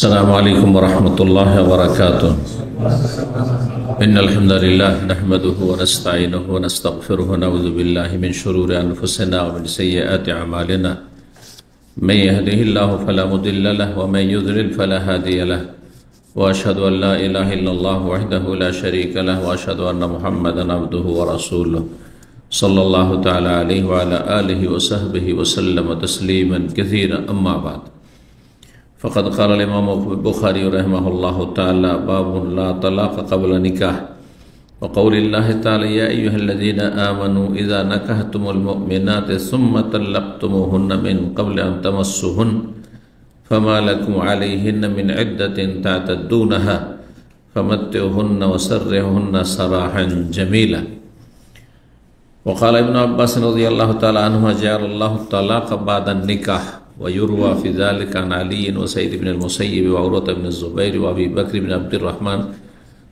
السلام عليكم ورحمة الله وبركاته. إن الحمد لله نحمده ونستعينه ونستغفره ونعوذ بالله من شرور أنفسنا ومن سيئات أعمالنا. من يهده الله فلا مضل له ومن يضلل فلا هادي له، وأشهد أن لا إله إلا الله وحده لا شريك له، وأشهد أن محمدا عبده ورسوله صلى الله تعالى عليه وعلى آله وصحبه وسلم تسليما كثيرا. أما بعد، فقد قال الإمام البخاري رحمه الله تعالى: باب لا طلاق قبل نكاح، وقول الله تعالى: يا أيها الذين آمنوا إذا نكحتم المؤمنات ثم طلقتموهن من قبل أن تمسوهن فما لكم عليهن من عدة تعتدونها فمتعوهن وسرحوهن سراحا جميلا. وقال ابن عباس رضي الله تعالى عنهما: جعل الله الطلاق بعد النكاح. ويروى في ذلك عن علي وسعيد بن المسيب وعروة بن الزبير وأبي بكر بن عبد الرحمن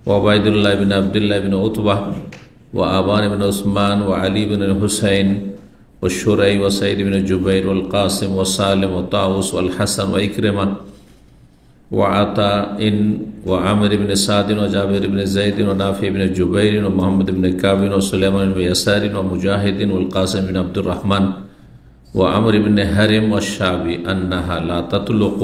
وعبيد الله بن عبد الله بن عتبة وآبان بن عثمان وعلي بن الحسين والشري وسعيد بن جبير والقاسم وسالم وطاووس والحسن وإكرمة وعطاء وعمر بن سعد وجابر بن زيد ونافع بن جبير ومحمد بن كعب وسليمان بن يسار ومجاهد والقاسم بن عبد الرحمن وعمر بن হারিম والشعبي أنها لا تطلق।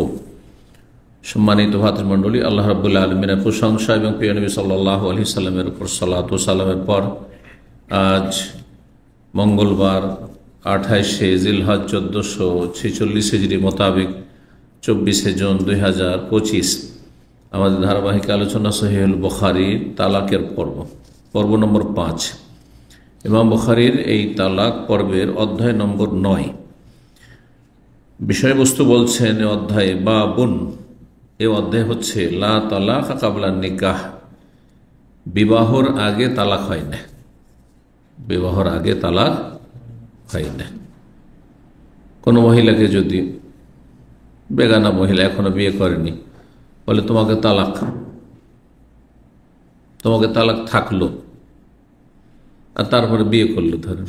সম্মানিত ভাতৃমণ্ডলী, আল্লাহ রাব্বুল আলামিনের প্রশংসা এবং প্রিয় নবী সাল্লাল্লাহু আলাইহি সাল্লামের উপর সালাত ও সালামের পর আজ মঙ্গলবার 28শে জিলহজ 1446 হিজরি মোতাবেক 24শে জুন 2025 আমাদের ধারাবাহিক আলোচনা সহিহুল বুখারী তালাকের পর্ব নম্বর 5। ইমাম বুখারীর এই তালাক পর্বের অধ্যায় নম্বর 9। বিষয়বস্তু বলছেন এ অধ্যায়ে বাবুন, এ অধ্যায় হচ্ছে লা তালাক কাবলা নিকাহ, বিবাহর আগে তালাক হয় না। বিবাহর আগে তালাক হয় না। কোনো মহিলাকে যদি বেগানা মহিলা এখনো বিয়ে করেনি বলে তোমাকে তালাক থাকলো, আর তারপরে বিয়ে করলো, ধরেন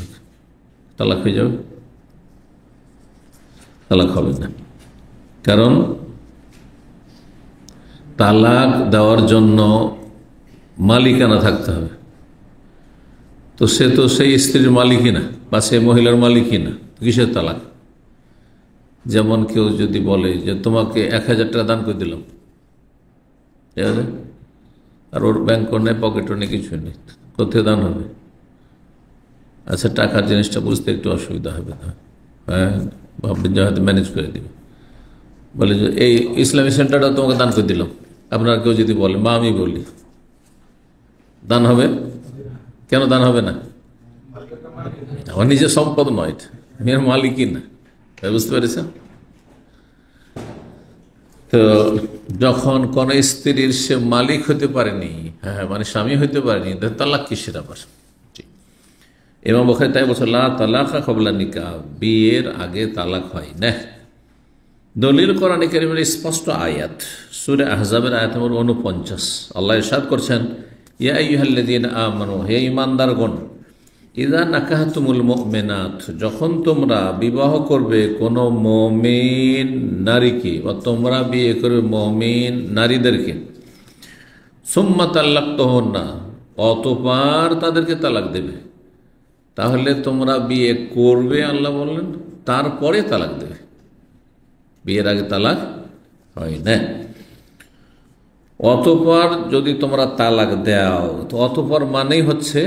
তালাক হয়ে যাবে? তালাক হবে না, কারণ তালাক দেওয়ার জন্য মালিকানা থাকতে হবে। তো সে তো সেই স্ত্রীর মালিকই না, বা সে মহিলার মালিকই না, কিসের তালাক? যেমন কেউ যদি বলে যে তোমাকে 1000 টাকা দান করে দিলাম, ঠিক আছে, আর ওর ব্যাংকও নেই, পকেটও নেই, কিছুই নেই, কোথায় দান হবে? আচ্ছা, টাকার জিনিসটা বুঝতে একটু অসুবিধা হবে না, হ্যাঁ, ভাববেন যে হয়তো ম্যানেজ করে দিবে। বলে যে এই ইসলামী সেন্টারটা তোমাকে দান করে দিলাম, আপনার কেউ যদি বলে বা আমি বলি, দান হবে? কেন দান হবে না? আমার নিজের সম্পদ নয়, মেয়ের মালিকই না, বুঝতে পেরেছেন? তো যখন কোন স্ত্রীর সে মালিক হতে পারেনি, হ্যাঁ মানে স্বামী হতে পারেনি, তালাক কিসের আবার? ইমাম বুখারী তাই বলছে লা তালাকা ক্বাবলা নিকাহ, বিয়ের আগে তালাক হয় না। দলিল কোরআন কারীমের স্পষ্ট আয়াত, সূরা আহজাবের আয়াত নম্বর 49। আল্লাহ ইরশাদ করছেন, ইয়া আইয়ুহাল্লাযীনা আমানু, হে ঈমানদারগণ, ইযা নাকাহতুমুল মুমিনাত, যখন তোমরা বিবাহ করবে কোন মুমিন নারীকে, বা তোমরা বিয়ে করবে মুমিন নারীদেরকে, সুম্মা তাল্লাকতুহুন্না, অতঃপর তাদেরকে তালাক দেবে। তাহলে তোমরা বিয়ে করবে, আল্লাহ বললেন, তারপরে তালাক দেবে, বিয়ের আগে তালাক হয় না। অতঃপর যদি তোমরা তালাক দাও, তো অতঃপর মানেই হচ্ছে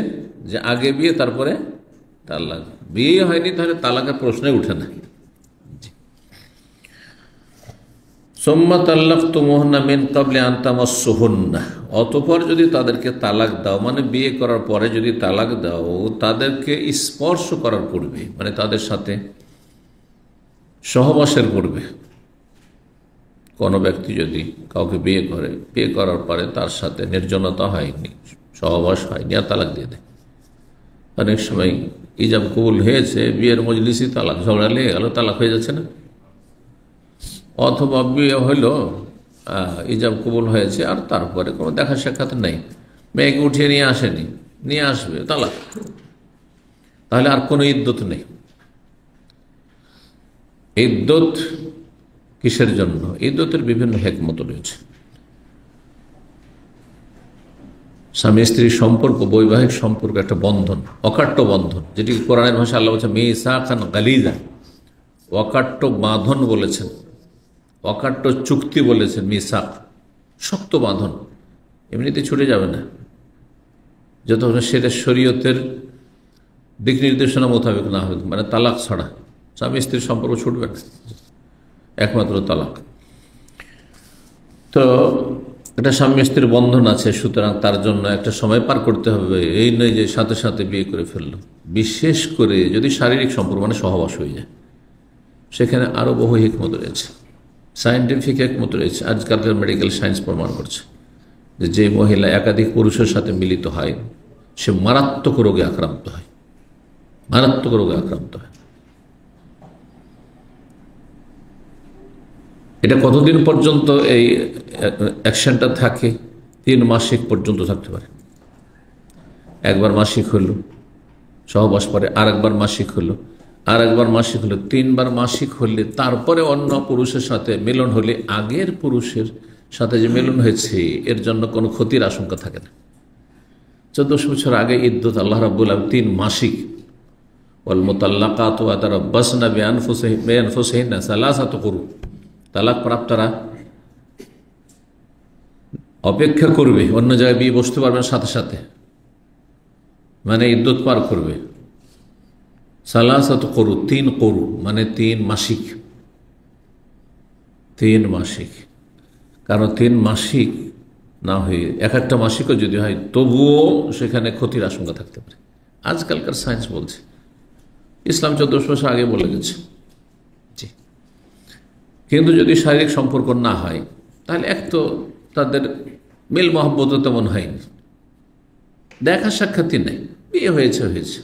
যে আগে বিয়ে তারপরে তালাক। বিয়ে হয়নি তাহলে তালাকের প্রশ্নে উঠে না। সুম্মা তাল্লাকতুমুহুন্না মিন ক্বাবলি আন তামাসসুহুন্না, অতঃপর যদি তাদেরকে তালাক দাও, মানে বিয়ে করার পরে যদি তালাক দাও, তাদেরকে স্পর্শ করার পূর্বে, মানে তাদের সাথে সহবাসের পূর্বে। কোনো ব্যক্তি যদি কাউকে বিয়ে করে, বিয়ে করার পরে তার সাথে নির্জনতা হয়নি, সহবাস হয়নি, আর তালাক দিয়ে দেয়। অনেক সময় ইজাব কবুল হয়েছে, বিয়ের মজলিসে তালাক, ঝগড়া লেগে গেল, তালাক হয়ে যাচ্ছে না? অথবা বিয়ে হইল, ইজাব কবুল হয়েছে, আর তারপরে কোনো দেখা সাক্ষাৎ নেই, মেয়েকে উঠিয়ে নিয়ে আসেনি, নিয়ে আসবে, তালাক। তাহলে আর কোনো ইদ্যত নেই। ইদ্যত কিসের জন্য? ইদ্যতের বিভিন্ন হিকমত রয়েছে। স্বামী স্ত্রীর সম্পর্ক, বৈবাহিক সম্পর্ক একটা বন্ধন, অকাট্য বন্ধন, যেটি কোরআনের ভাষা আল্লাহ বলছে মিসাকান গালিজা, অকাট্য বাঁধন বলেছেন, অকাট্য চুক্তি বলেছেন। মিসাক শক্ত বাঁধন, এমনিতে ছুটে যাবে না, যতক্ষণ সেটা শরীয়তের দিক নির্দেশনা মোতাবেক না হবে, মানে তালাক ছাড়া স্বামী স্ত্রীর সম্পর্ক ছুটবে না, একমাত্র তালাক। তো এটা স্বামী স্ত্রীর বন্ধন আছে, সুতরাং তার জন্য একটা সময় পার করতে হবে। এই নয় যে সাথে সাথে বিয়ে করে ফেললো। বিশেষ করে যদি শারীরিক সম্পর্ক মানে সহবাস হয়ে যায়, সেখানে আরও বহু হিকমত রয়েছে, সায়েন্টিফিক হিকমত রয়েছে। আজকালকার মেডিকেল সায়েন্স প্রমাণ করছে যে মহিলা একাধিক পুরুষের সাথে মিলিত হয় সে মারাত্মক রোগে আক্রান্ত হয়, মারাত্মক রোগে আক্রান্ত হয়। এটা কতদিন পর্যন্ত এই অ্যাকশনটা থাকে? 3 মাসিক পর্যন্ত থাকতে পারে। একবার মাসিক হলো, সহবাস পরে আরেকবার মাসিক হলো, আরেকবার মাসিক হলো, 3 বার মাসিক হলে তারপরে অন্য পুরুষের সাথে মিলন হলে আগের পুরুষের সাথে যে মিলন হয়েছে এর জন্য কোনো ক্ষতির আশঙ্কা থাকে না। 14 বছর আগে ইদ্যত আল্লাহ রাব্বুল আলামিন 3 মাসিক, ওয়াল মুতাল্লাকাতু ইয়াতারাব্বাসনা বিআনফুসিহিন্না সালাসাতু কুরু, তালাক প্রাপ্তরা অপেক্ষা করবে, অন্য জায়গায় বিয়ে বসতে পারবে না সাথে সাথে, মানে ইদ্যত পার করবে। সালাসাতু কুরু, 3 কুরু মানে 3 মাসিক, 3 মাসিক। কারণ 3 মাসিক না হয়ে একটা মাসিকও যদি হয় তবুও সেখানে ক্ষতির আশঙ্কা থাকতে পারে। আজকালকার সায়েন্স বলছে, ইসলাম 1400 বছর আগে বলে গেছে। জি, কিন্তু যদি শারীরিক সম্পর্ক না হয় তাহলে এক তো তাদের মিল মহব্বত তেমন হয়নি, দেখা সাক্ষাৎই নেই, বিয়ে হয়েছে হয়েছে,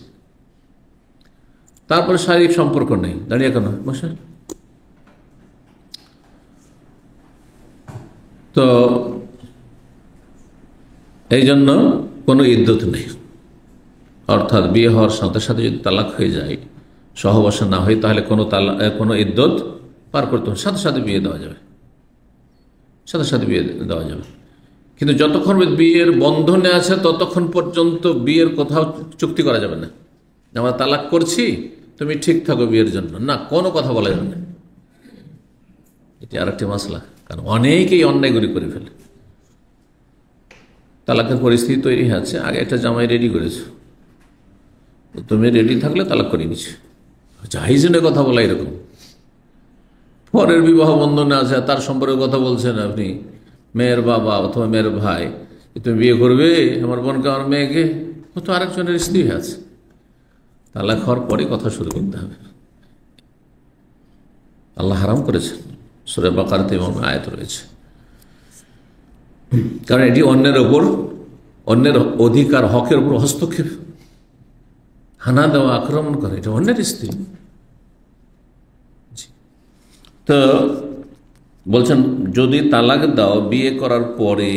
তারপরে শারীরিক সম্পর্ক নেই, দাঁড়িয়ে কেন বসে? তো এই জন্য কোনো ইদ্যত নেই, অর্থাৎ বিয়ে হওয়ার সাথে সাথে যদি তালাক হয়ে যায়, সহবাস না হয়, তাহলে কোনো ইদ্যত পার করতে হবে, সাথে সাথে বিয়ে দেওয়া যাবে, সাথে সাথে বিয়ে দেওয়া যাবে। কিন্তু যতক্ষণ বিয়ের বন্ধনে আছে ততক্ষণ পর্যন্ত বিয়ের কোথাও চুক্তি করা যাবে না, আমরা তালাক করছি তুমি ঠিক থাকো বিয়ের জন্য, না, কোনো কথা বলা যাবে না। এটি আরেকটি মাসলা, কারণ অনেকেই অন্যায়গুলি করে ফেলে। তালাকের পরিস্থিতি তৈরি হয়েছে, আগে একটা জামাই রেডি করেছে, তুমি রেডি থাকলে তালাক করে নিচ্ছে, জাহিজনের কথা বলা এরকম। পরের বিবাহ বন্ধনে আছে, তার সম্পর্কে কথা বলছেন আপনি, মেয়ের বাবা অথবা মেয়ের ভাই, তুমি বিয়ে করবে আমার বোনকে, আমার মেয়েকে, ও তো আরেকজনের স্ত্রী আছে। তালাক হওয়ার পরে কথা শুরু করতে হবে। আল্লাহ হারাম করেছেন, সূরা বাকারাতে এমন আয়াত রয়েছে। কারণ এটি অন্যের ওপর, অন্যের অধিকার হকের উপর হস্তক্ষেপ, হানা দেওয়া, আক্রমণ করে, এটা অন্যের স্ত্রী। তো বলছেন যদি তালাক দাও বিয়ে করার পরে,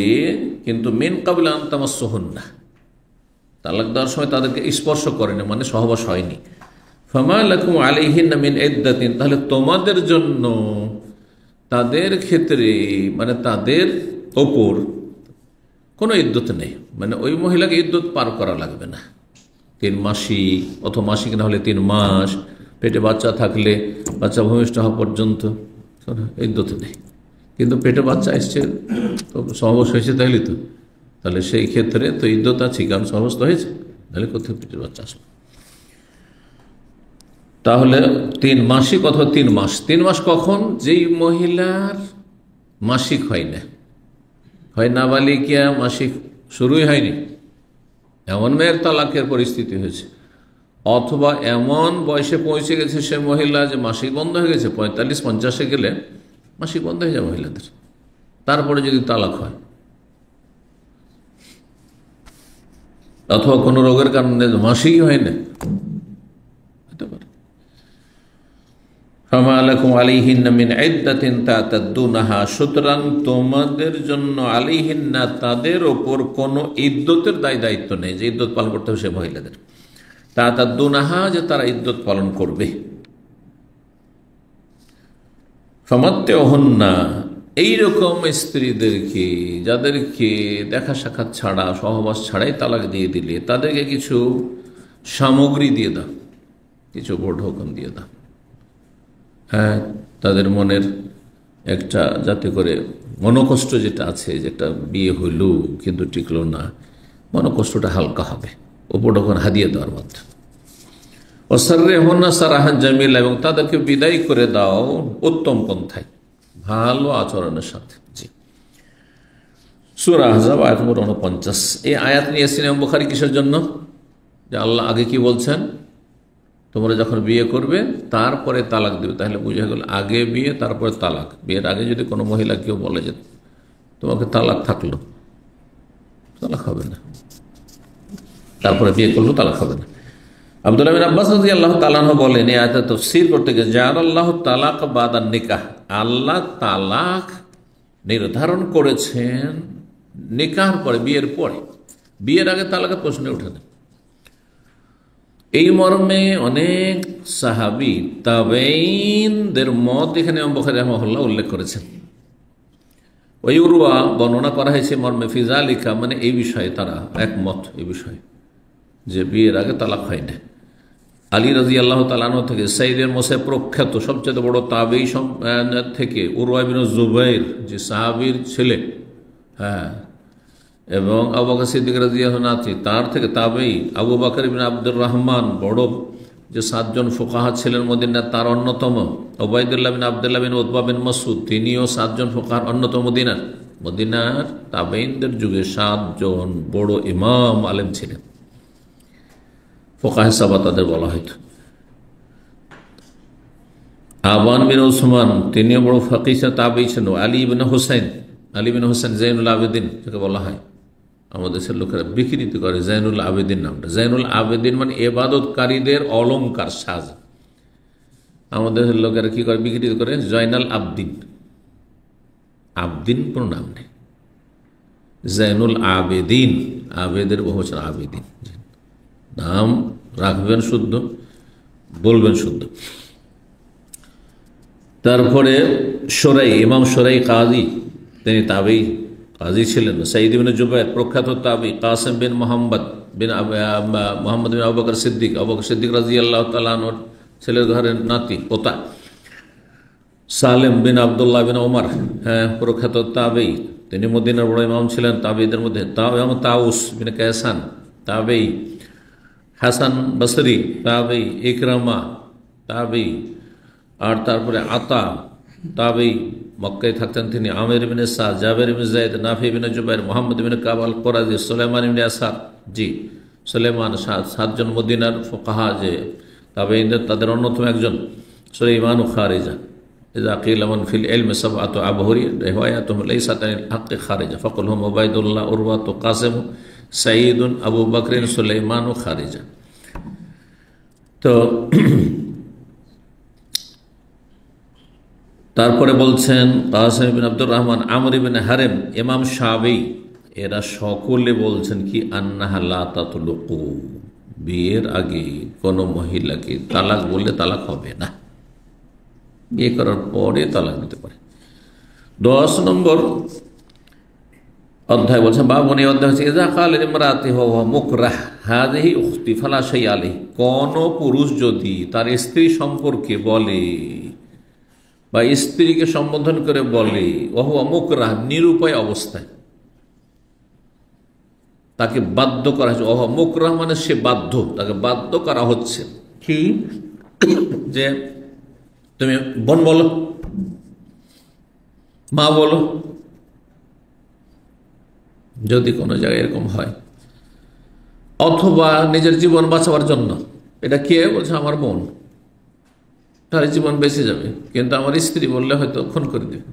কিন্তু মিন কাবিলা আন তামাসসুহুন্না, তালাক দেওয়ার সময় তাদেরকে স্পর্শ করেনি, মানে সহবাস হয়নি। ফামা লাকুম আলাইহিন্না মিন ইদ্দাতিন, তাহলে তোমাদের জন্য তাদের ক্ষেত্রে, মানে তাদের ওপর কোনো ইদ্যত নেই, মানে ওই মহিলাকে ইদ্যত পার করা লাগবে না। 3 মাসিক অথবা মাসিক না হলে 3 মাস, পেটে বাচ্চা থাকলে বাচ্চা ভূমিষ্ঠ হওয়া পর্যন্ত ইদ্যত নেই। কিন্তু পেটে বাচ্চা এসছে তো সহবাস হয়েছে, তাহলে সেই ক্ষেত্রে তো ইদ্যত আছে, কারণ সহবাস তো হয়েছে, তাহলে কোথায় পেটের বাচ্চা আসবে? তাহলে 3 মাসিক অথবা 3 মাস। 3 মাস কখন? যেই মহিলার মাসিক হয় না, হয় নাবালিকা, মাসিক শুরুই হয়নি, এমন মেয়ের তালাকের পরিস্থিতি হয়েছে, অথবা এমন বয়সে পৌঁছে গেছে সে মহিলা যে মাসিক বন্ধ হয়ে গেছে, 45-50-এ গেলে মাসিক বন্ধ হয়ে যায় মহিলাদের, তারপরে যদি তালাক হয়, অথবা কোনো রোগের কারণে মাসিকই হয় না, হতে পারে। ফামা লাকুম আলাইহিন্না মিন ইদ্দাতিন তাতাদ্দুনাহা, সুতরাং তোমাদের জন্য আলাইহিন্না, তাদের ওপর কোনো ইদ্যতের দায়িত্ব নেই, যে ইদ্যত পালন করতে হবে সে মহিলাদের। তাতাদ্দুনাহা, যে তারা ইদ্যত পালন করবে। ফামাত্তিউহুন্না, এইরকম স্ত্রীদেরকে যাদেরকে দেখা সাক্ষাৎ ছাড়া সহবাস ছাড়াই তালাক দিয়ে দিলে তাদেরকে কিছু সামগ্রী দিয়ে দাও, কিছু উপঢৌকন দিয়ে দাও। হ্যাঁ, তাদের মনের একটা, যাতে করে মনোকষ্ট যেটা আছে, যেটা বিয়ে হইল কিন্তু টিকলো না, মনোকষ্টটা হালকা হবে উপঢৌকন হাদিয়ে দেওয়ার মাধ্যমে। ওয়াসাররিহুন্না সারাহান জামিলা, এবং তাদেরকে বিদায় করে দাও উত্তম পন্থায়, ভালো আচরণের সাথে। জি, সূরা আহজাব আয়াত নম্বর 49। এই আয়াত নিয়েছেন ইমাম বুখারী কিসের জন্য? যে আল্লাহ আগে কি বলছেন, তোমরা যখন বিয়ে করবে তারপরে তালাক দেবে। তাহলে বুঝে গেল আগে বিয়ে তারপরে তালাক। বিয়ের আগে যদি কোনো মহিলা কেউ বলে যে তোমাকে তালাক থাকলো, তালাক হবে না, তারপরে বিয়ে করলো তালাক হবে না। আব্দুল্লাহ বিন আব্বাস রাদিয়াল্লাহু তাআলা আনহু বলেন, এই আয়াতের তাফসীর করতে গিয়ে, জাআলাল্লাহু তালাক বাদান নিকাহ, আল্লাহ তালাক নির্ধারণ করেছেন নিকাহর পরে, বিয়ের পরে। বিয়ের আগে তালাকের প্রশ্নে ওঠে না। এই মর্মে অনেক সাহাবী তাবেঈনদের মত এখানে ইমাম বুখারী রাহিমাহুল্লাহ উল্লেখ করেছেন। ওই উরওয়া বর্ণনা করা হয়েছে মর্মে ফিজালিকা, মানে এই বিষয়ে তারা একমত, এই বিষয়ে যে বিয়ের আগে তালাক হয় না। আলী রাদিয়াল্লাহু তাআলা আনহু থেকে, সাইদের মোসে প্রখ্যাত সবচেয়ে বড় তাবেঈ থেকে উরওয়া বিন জুবাইর, যে সাহাবীর ছেলে, হ্যাঁ, এবং আবু বকর সিদ্দিক রাদিয়াল্লাহু আনহু, তার থেকে তাবেঈ আবু বকর ইবনে আব্দুর রহমান, বড় যে 7 জন ফুকাহা ছিলেন মদিনার, তার অন্যতম। উবাইদুল্লাহ বিন আব্দুল্লাহ বিন উতবা বিন মাসউদ, তিনিও 7 জন ফুকাহার অন্যতম মদিনার তাবেঈনদের যুগে 7 জন বড় ইমাম আলেম ছিলেন, ফুকাহে সাবা তাদের বলা হয়তো। আবান বিন উসমান, তিনিও বড় ফাকিহ তাবেঈ ছিলেন। আলী ইবনে হুসাইন জাইনুল আবেদিন, যাকে বলা হয়, আমাদের দেশের লোকেরা বিকৃতি করে জাইনুল আবেদিন নামটা। জাইনুল আবেদিন মানে ইবাদতকারীদের অলংকার, সাজ। আমাদের লোকেরা কি করে, বিকৃতি করে জয়নাল আবদিন। আবদিন কোনো নাম নেই, জাইনুল আবেদিন, আবেদের বহুবচন আবেদিন। নাম রাখবেন শুদ্ধ, বলবেন শুদ্ধ। তারপরে ইমাম শোরাই কাজী, তিনি তাবেঈ কাজী ছিলেন। সাঈদ ইবনে জুবাইর প্রখ্যাত তাবেঈ। কাসিম বিন মোহাম্মদ বিন আবু বকর সিদ্দিক রাদিয়াল্লাহু তাআলা আনহুর ছেলের ঘরের নাতি, পোতা। সালেম বিন আব্দুল্লাহ বিন ওমর, হ্যাঁ, প্রখ্যাত তাবেঈ, তিনি মদিনার বড় ইমাম ছিলেন তাবেঈদের মধ্যে। তাউস বিন কায়সান তাবেঈ। হাসান বসরি তাবেঈ। ইকরামা তাবেঈ। আর তারপরে আতা তাবেঈ, মক্কায় থাকতেন তিনি। আমির ইবনে সাদ, জাবের ইবনে যায়েদ, নাফি ইবনে জুবাইর, মুহাম্মদ ইবনে কাব আল কুরাজি, সুলাইমান ইবনে আসার। জি, সুলাইমান, 7 জন মদিনার ফুকাহা যে তাবেঈনদের, তাদের অন্যতম একজন। সুলাইমান ও খারিজা, ইযা কিলা মান ফিল ইলমি সাবআতু আবহুরি রিওয়ায়াতুহুম লাইসাত আনিল হাক্কি খারিজা ফাকুল হুম উবাইদুল্লাহ, উরওয়াতু, কাসিম, সাঈদুন, আবু বকর, সুলাইমান ও খারিজা। তো তারপরে বলছেন কাসিম বিন আব্দুর রহমান, আমর ইবনে হারেম, ইমাম শাফিঈ, এরা সকলে বলছেন কি, আন্নাহা লা তাতলুকু, বিয়ের আগে কোনো মহিলাকে তালাক বললে তালাক হবে না, বিয়ে করার পরে তালাক দিতে পারে। 10 নম্বর অধ্যায় বলছেন, বাবুন, এই অধ্যায় হচ্ছে ইযা ক্বালা লিমরাতিহি ওয়া মুকরাহ হাযিহি উখতি ফালা শাইআ আলাইহি, কোন পুরুষ যদি তার স্ত্রী সম্পর্কে বলে বা স্ত্রীকে সম্বোধন করে বলে, ওয়া মুকরাহ, নিরুপায় অবস্থায়, তাকে বাধ্য করা হচ্ছে। ওয়া মুকরাহ মানে সে বাধ্য, তাকে বাধ্য করা হচ্ছে কি, যে তুমি বোন বলো, মা বলো। যদি কোনো জায়গায় এরকম হয়, অথবা নিজের জীবন বাঁচাবার জন্য, এটা কে বলছে, আমার বোন, তার জীবন বেঁচে যাবে, কিন্তু আমার স্ত্রী বললে হয়তো খুন করে দেবে।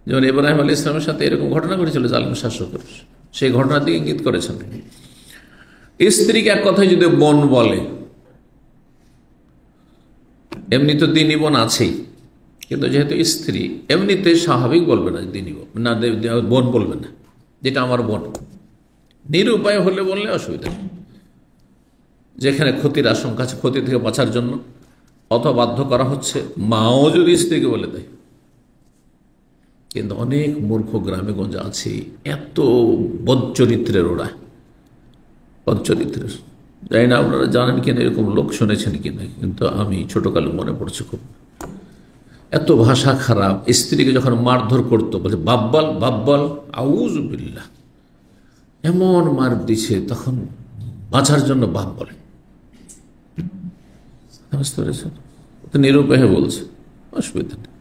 যেমন ইব্রাহিম আলাইহিস সালামের সাথে এরকম ঘটনা ঘটেছিল জালিম শাসকের, সেই ঘটনার দিকে ইঙ্গিত করেছেন। স্ত্রীকে এক কথায় যদি বোন বলে, এমনি তো দিনী বোন আছেই, কিন্তু যেহেতু স্ত্রী, এমনিতে স্বাভাবিক বলবে না দিনী না, বোন বলবে না, যেটা আমার বোন। নিরুপায় হলে বললে অসুবিধা নেই, যেখানে ক্ষতির আশঙ্কা আছে, ক্ষতি থেকে বাঁচার জন্য অথবা বাধ্য করা হচ্ছে, মাও যদি স্ত্রীকে বলে দেয়। কিন্তু অনেক মূর্খ গ্রামে গঞ্জে আছে, এত বদচরিত্রের ওরা, বদচরিত্রের। জানি না আপনারা জানেন কিনা, এরকম লোক শুনেছেন কিনা, কিন্তু আমি ছোটকালে মনে পড়ছে খুব। এত ভাষা খারাপ, স্ত্রীকে যখন মারধর করতো বলে বাব্বাল বাব্বাল, আউযু বিল্লাহ, এমন মার দিছে তখন বাঁচার জন্য বাপ বলে। বুঝতে পেরেছেন? নিরুপায় বলছে, অসুবিধা নেই,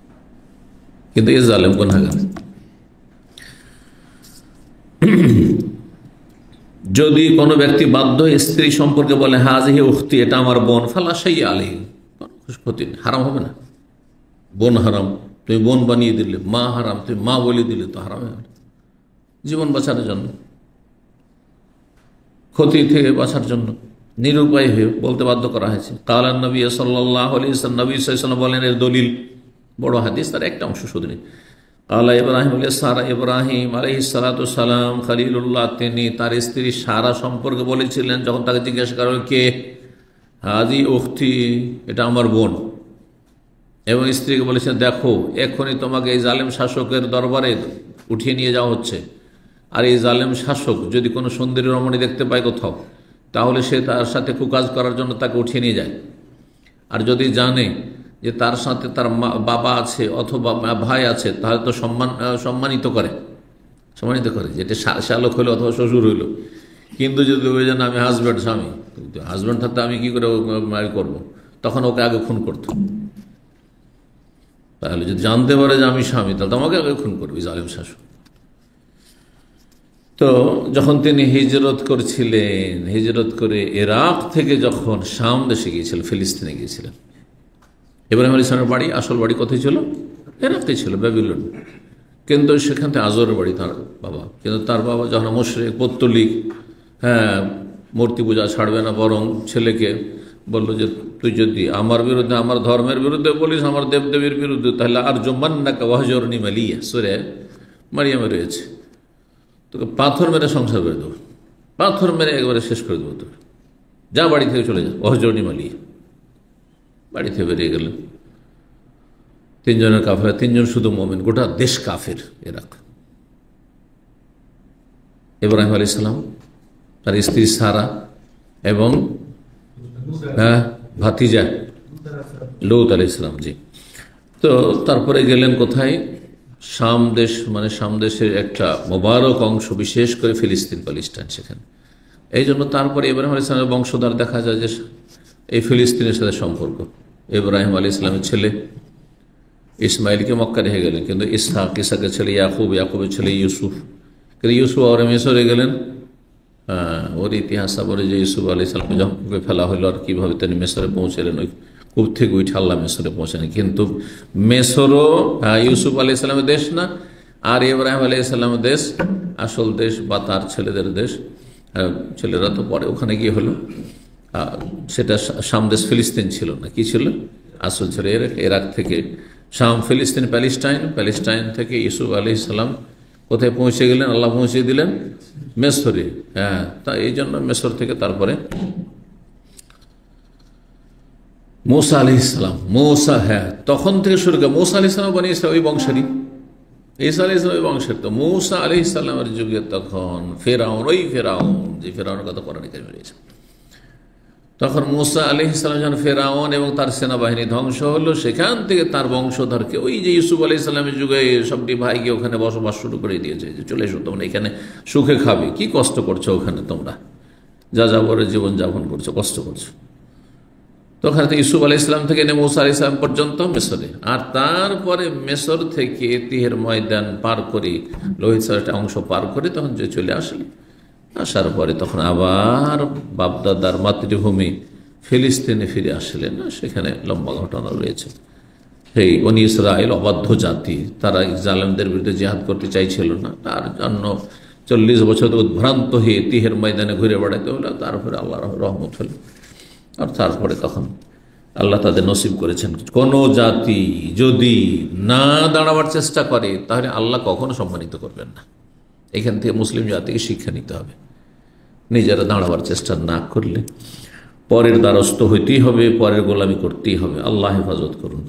কিন্তু এ জালেম গুনাহগার। যদি কোনো ব্যক্তি বাধ্য স্ত্রী সম্পর্কে বলে হাজিহি উখতি, এটা আমার বোন, ফালা শাইয়া আলাইহি, ক্ষতি নেই, হারাম হবে না। বোন হারাম, তুমি বোন বানিয়ে দিলে, মা হারাম, তুমি মা বলে দিলে তো হারাম হবে না। জীবন বাঁচানোর জন্য, ক্ষতি থেকে বাঁচার জন্য নিরুপায় হয়ে বলতে বাধ্য করা হয়েছে। কালান নবী সাল্লাল্লাহু আলাইহি ওয়াসাল্লাম, নবী সাল্লাল্লাহু আলাইহি ওয়াসাল্লাম বলেন, এর দলিল বড় হাদিস, তার একটা অংশ শুধু নেই। কালা ইব্রাহিম ইব্রাহিম আলাইহিস সালাতু সালাম খলিলুল্লাহ, তিনি তার স্ত্রী সারা সম্পর্কে বলেছিলেন যখন তাকে জিজ্ঞাসা করা হল কে, হাজি উখতি, এটা আমার বোন। এবং স্ত্রীকে বলেছেন, দেখো এখনই তোমাকে এই জালেম শাসকের দরবারে উঠিয়ে নিয়ে যাওয়া হচ্ছে, আর এই জালেম শাসক যদি কোনো সুন্দরী রমণী দেখতে পায় কোথাও, তাহলে সে তার সাথে কুকাজ করার জন্য তাকে উঠিয়ে নিয়ে যায়। আর যদি জানে যে তার সাথে তার বাবা আছে অথবা ভাই আছে, তাহলে তো সম্মানিত করে, যেটা শালক হইলো অথবা শ্বশুর হইলো। কিন্তু যদি ওই জন্য আমি হাজব্যান্ড, স্বামী, হাজব্যান্ড থাকতে আমি কি করে করবো, তখন ওকে আগে খুন করতো। তাহলে যদি জানতে পারে যে আমি স্বামী, তাহলে আমাকে আগে খুন করবে জালেম শাসক। তো যখন তিনি হিজরত করছিলেন, হিজরত করে ইরাক থেকে যখন শাম দেশে গিয়েছিলেন, ফিলিস্তিনে গিয়েছিলেন, ইব্রাহিম আলাইহিস সালামের বাড়ি, আসল বাড়ি কোথায় ছিল? ইরাকে ছিল, ব্যাবিলন। কিন্তু সেখান থেকে আজরের বাড়ি তার বাবা। কিন্তু তার বাবা যখন মুশরিক, পৌত্তলিক, মূর্তি পূজা ছাড়বে না, বরং ছেলেকে বলল যে তুই যদি আমার বিরুদ্ধে, আমার ধর্মের বিরুদ্ধে বলিস, আমার দেবদেবীর বিরুদ্ধে, তাহলে আর জুম্মান্নাকা ওয়াহজুরনি মালিয়া, সূরা মারিয়ামে রয়েছে, তোকে পাথর মেরে সংসার করে দেবো, পাথর মেরে একবারে শেষ করে দেবো, তোকে যা বাড়ি থেকে চলে যা, ওয়াহজুরনি মালিয়া। বাড়ি থেকে বেরিয়ে গেলেন। তিনজনের কাফের, তিনজন শুধু মুমিন, গোটা দেশ কাফের ইরাক। ইব্রাহিম আলাইহিস সালাম, তার স্ত্রী সারা এবং ভাতিজা লূত আলাইহিস সালাম, জি। তো তারপরে গেলেন কোথায়? শাম দেশ, মানে শাম দেশের একটা মোবারক অংশ, বিশেষ করে ফিলিস্তিন, প্যালেস্টাইন, সেখানে। এই জন্য তারপরে ইব্রাহিম আলাইহিস সালামের বংশধর দেখা যায় যে এই ফিলিস্তিনের সাথে সম্পর্ক। ইব্রাহিম আলাইহিস সালামের ছেলে ইসমাইলকে মক্কা রেখে গেলেন, কিন্তু ইসহাকের ছেলে ইয়াকুব, ইয়াকুবের ছেলে ইউসুফ, কিন্তু ইউসুফ আর মিসরে গেলেন। ওর ইতিহাস বলে যে ইউসুফ আলাইহিস সালামকে যখন কূপে ফেলা হলো, আর কীভাবে তিনি মিসরে পৌঁছলেন, ওই কূপ থেকে উঠে আল্লাহ মিসরে পৌঁছালেন। কিন্তু মিসরও ইউসুফ আলাইহিস সালামের দেশ না, আর ইব্রাহিম আলাইহিস সালামের দেশ, আসল দেশ বা তার ছেলেদের দেশ। ছেলেরা তো পরে ওখানে গিয়ে হলো, সেটা শাম দেশ, ফিলিস্তিন ছিল না, কি ছিল? আসল ছিল ইরাক থেকে শাম, ফিলিস্তিন, প্যালেস্টাইন। প্যালেস্টাইন থেকে ইউসুফ আলাইহিস সালাম কোথায় পৌঁছে গেলেন? আল্লাহ পৌঁছে দিলেন মিসরে। তা এই জন্য মিসর থেকে তারপরে মূসা আলাইহিস সালাম, তখন থেকে শুরু করে মূসা আলাইহিস সালাম বনি ইসরাঈল ওই বংশেরই, ঈসা আলাইহিস সালাম ওই বংশের। তো মূসা আলাইহিস সালামের যুগে তখন ফেরাউন, ওই ফেরাউন যে ফেরাউনের কথা কোরআনে কারিমে রয়েছে, তখন মূসা আলাইহিস সালাম যখন ফেরাউন এবং তার সেনাবাহিনী ধ্বংস হলো, সেখান থেকে তার বংশধরকে, ওই যে ইউসুফ আলাইহিস সালামের যুগে সবটি ভাইকে ওখানে বসবাস শুরু করে দিয়েছে, যে চলে এসো তোমরা এখানে সুখে খাবে, কি কষ্ট করছো ওখানে তোমরা, যা যাবরের জীবনযাপন করছো, কষ্ট করছো। তো ওখানে তো ইউসুফ আলাইহিস সালাম থেকে নিয়ে মূসা আলাইহিস সালাম পর্যন্ত মিসরে, আর তারপরে মিসর থেকে তিহের ময়দান পার করে, লোহিত সাগরের একটা অংশ পার করে তখন যে চলে আসলেন। আসার পরে তখন আবার বাপদাদার মাতৃভূমি ফিলিস্তিনে ফিরে আসলেন। সেখানে লম্বা ঘটনা রয়েছে। সেই বনি ইসরাঈল অবাধ্য জাতি, তারা জালেমদের বিরুদ্ধে জিহাদ করতে চাইছিল না, তার জন্য 40 বছর উদ্ভ্রান্ত হয়ে তিহের ময়দানে ঘুরে বেড়াতে হলো। তারপরে আল্লাহর রহমত হলো, আর তারপরে তখন আল্লাহ তাদের নসিব করেছেন। কোনো জাতি যদি না দাঁড়াবার চেষ্টা করে, তাহলে আল্লাহ কখনো সম্মানিত করবেন না। এখান থেকে মুসলিম জাতিকে শিক্ষা নিতে হবে, নিজেরা দাঁড়াবার চেষ্টা না করলে পরের দ্বারস্থ হইতেই হবে, পরের গোলামি করতেই হবে। আল্লাহ হেফাজত করুন।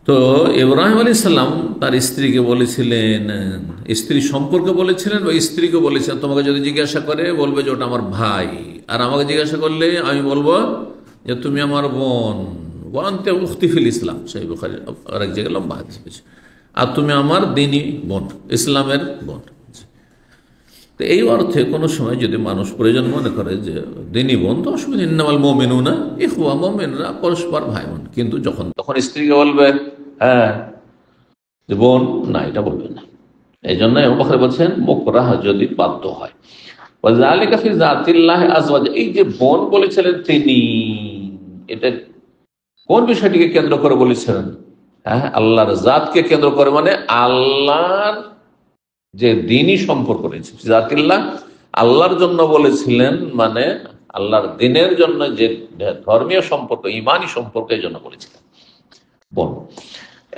তো ইব্রাহিম আলাইহিস সালাম তার স্ত্রীকে বলেছিলেন, স্ত্রী সম্পর্কে বলেছিলেন বা স্ত্রীকে বলেছিলেন, তোমাকে যদি জিজ্ঞাসা করে বলবে যে ওটা আমার ভাই, আর আমাকে জিজ্ঞাসা করলে আমি বলবো যে তুমি আমার বোন। ওয়ান্তে উখতি ফিল ইসলাম, সেই বুখারী আরেক জায়গায় লম্বা হাদিস আছে। আর তুমি আমার দ্বীনী বোন, ইসলামের বোন। তো এই অর্থে কোনো সময় যদি মানুষ প্রয়োজন মনে করে যে দ্বীনী বোন, তো অসুবিধা, ইন্নামাল মুমিনুনা ইখওয়া, মুমিনরা পরস্পর ভাই বোন। কিন্তু যখন তখন স্ত্রীকে বলবে হ্যাঁ যে বোন, না, এটা বলবে না। এই জন্য বলছেন মুকরাহ, যদি বাধ্য হয়। ওয়াযালিকা ফি যাতিল্লাহি আযওয়াজ, এই যে বোন বলেছিলেন তিনি, এটা কোন বিষয়টিকে কেন্দ্র করে বলেছিলেন? হ্যাঁ, আল্লাহর জাতকে কেন্দ্র করে, মানে আল্লাহর যে দ্বীনী সম্পর্ক রয়েছে। জাতিল্লাহ আল্লাহর জন্য বলেছিলেন, মানে আল্লাহর দ্বীনের জন্য যে ধর্মীয় সম্পর্ক, ইমানি সম্পর্ক, এই জন্য বলেছিলেন বোন।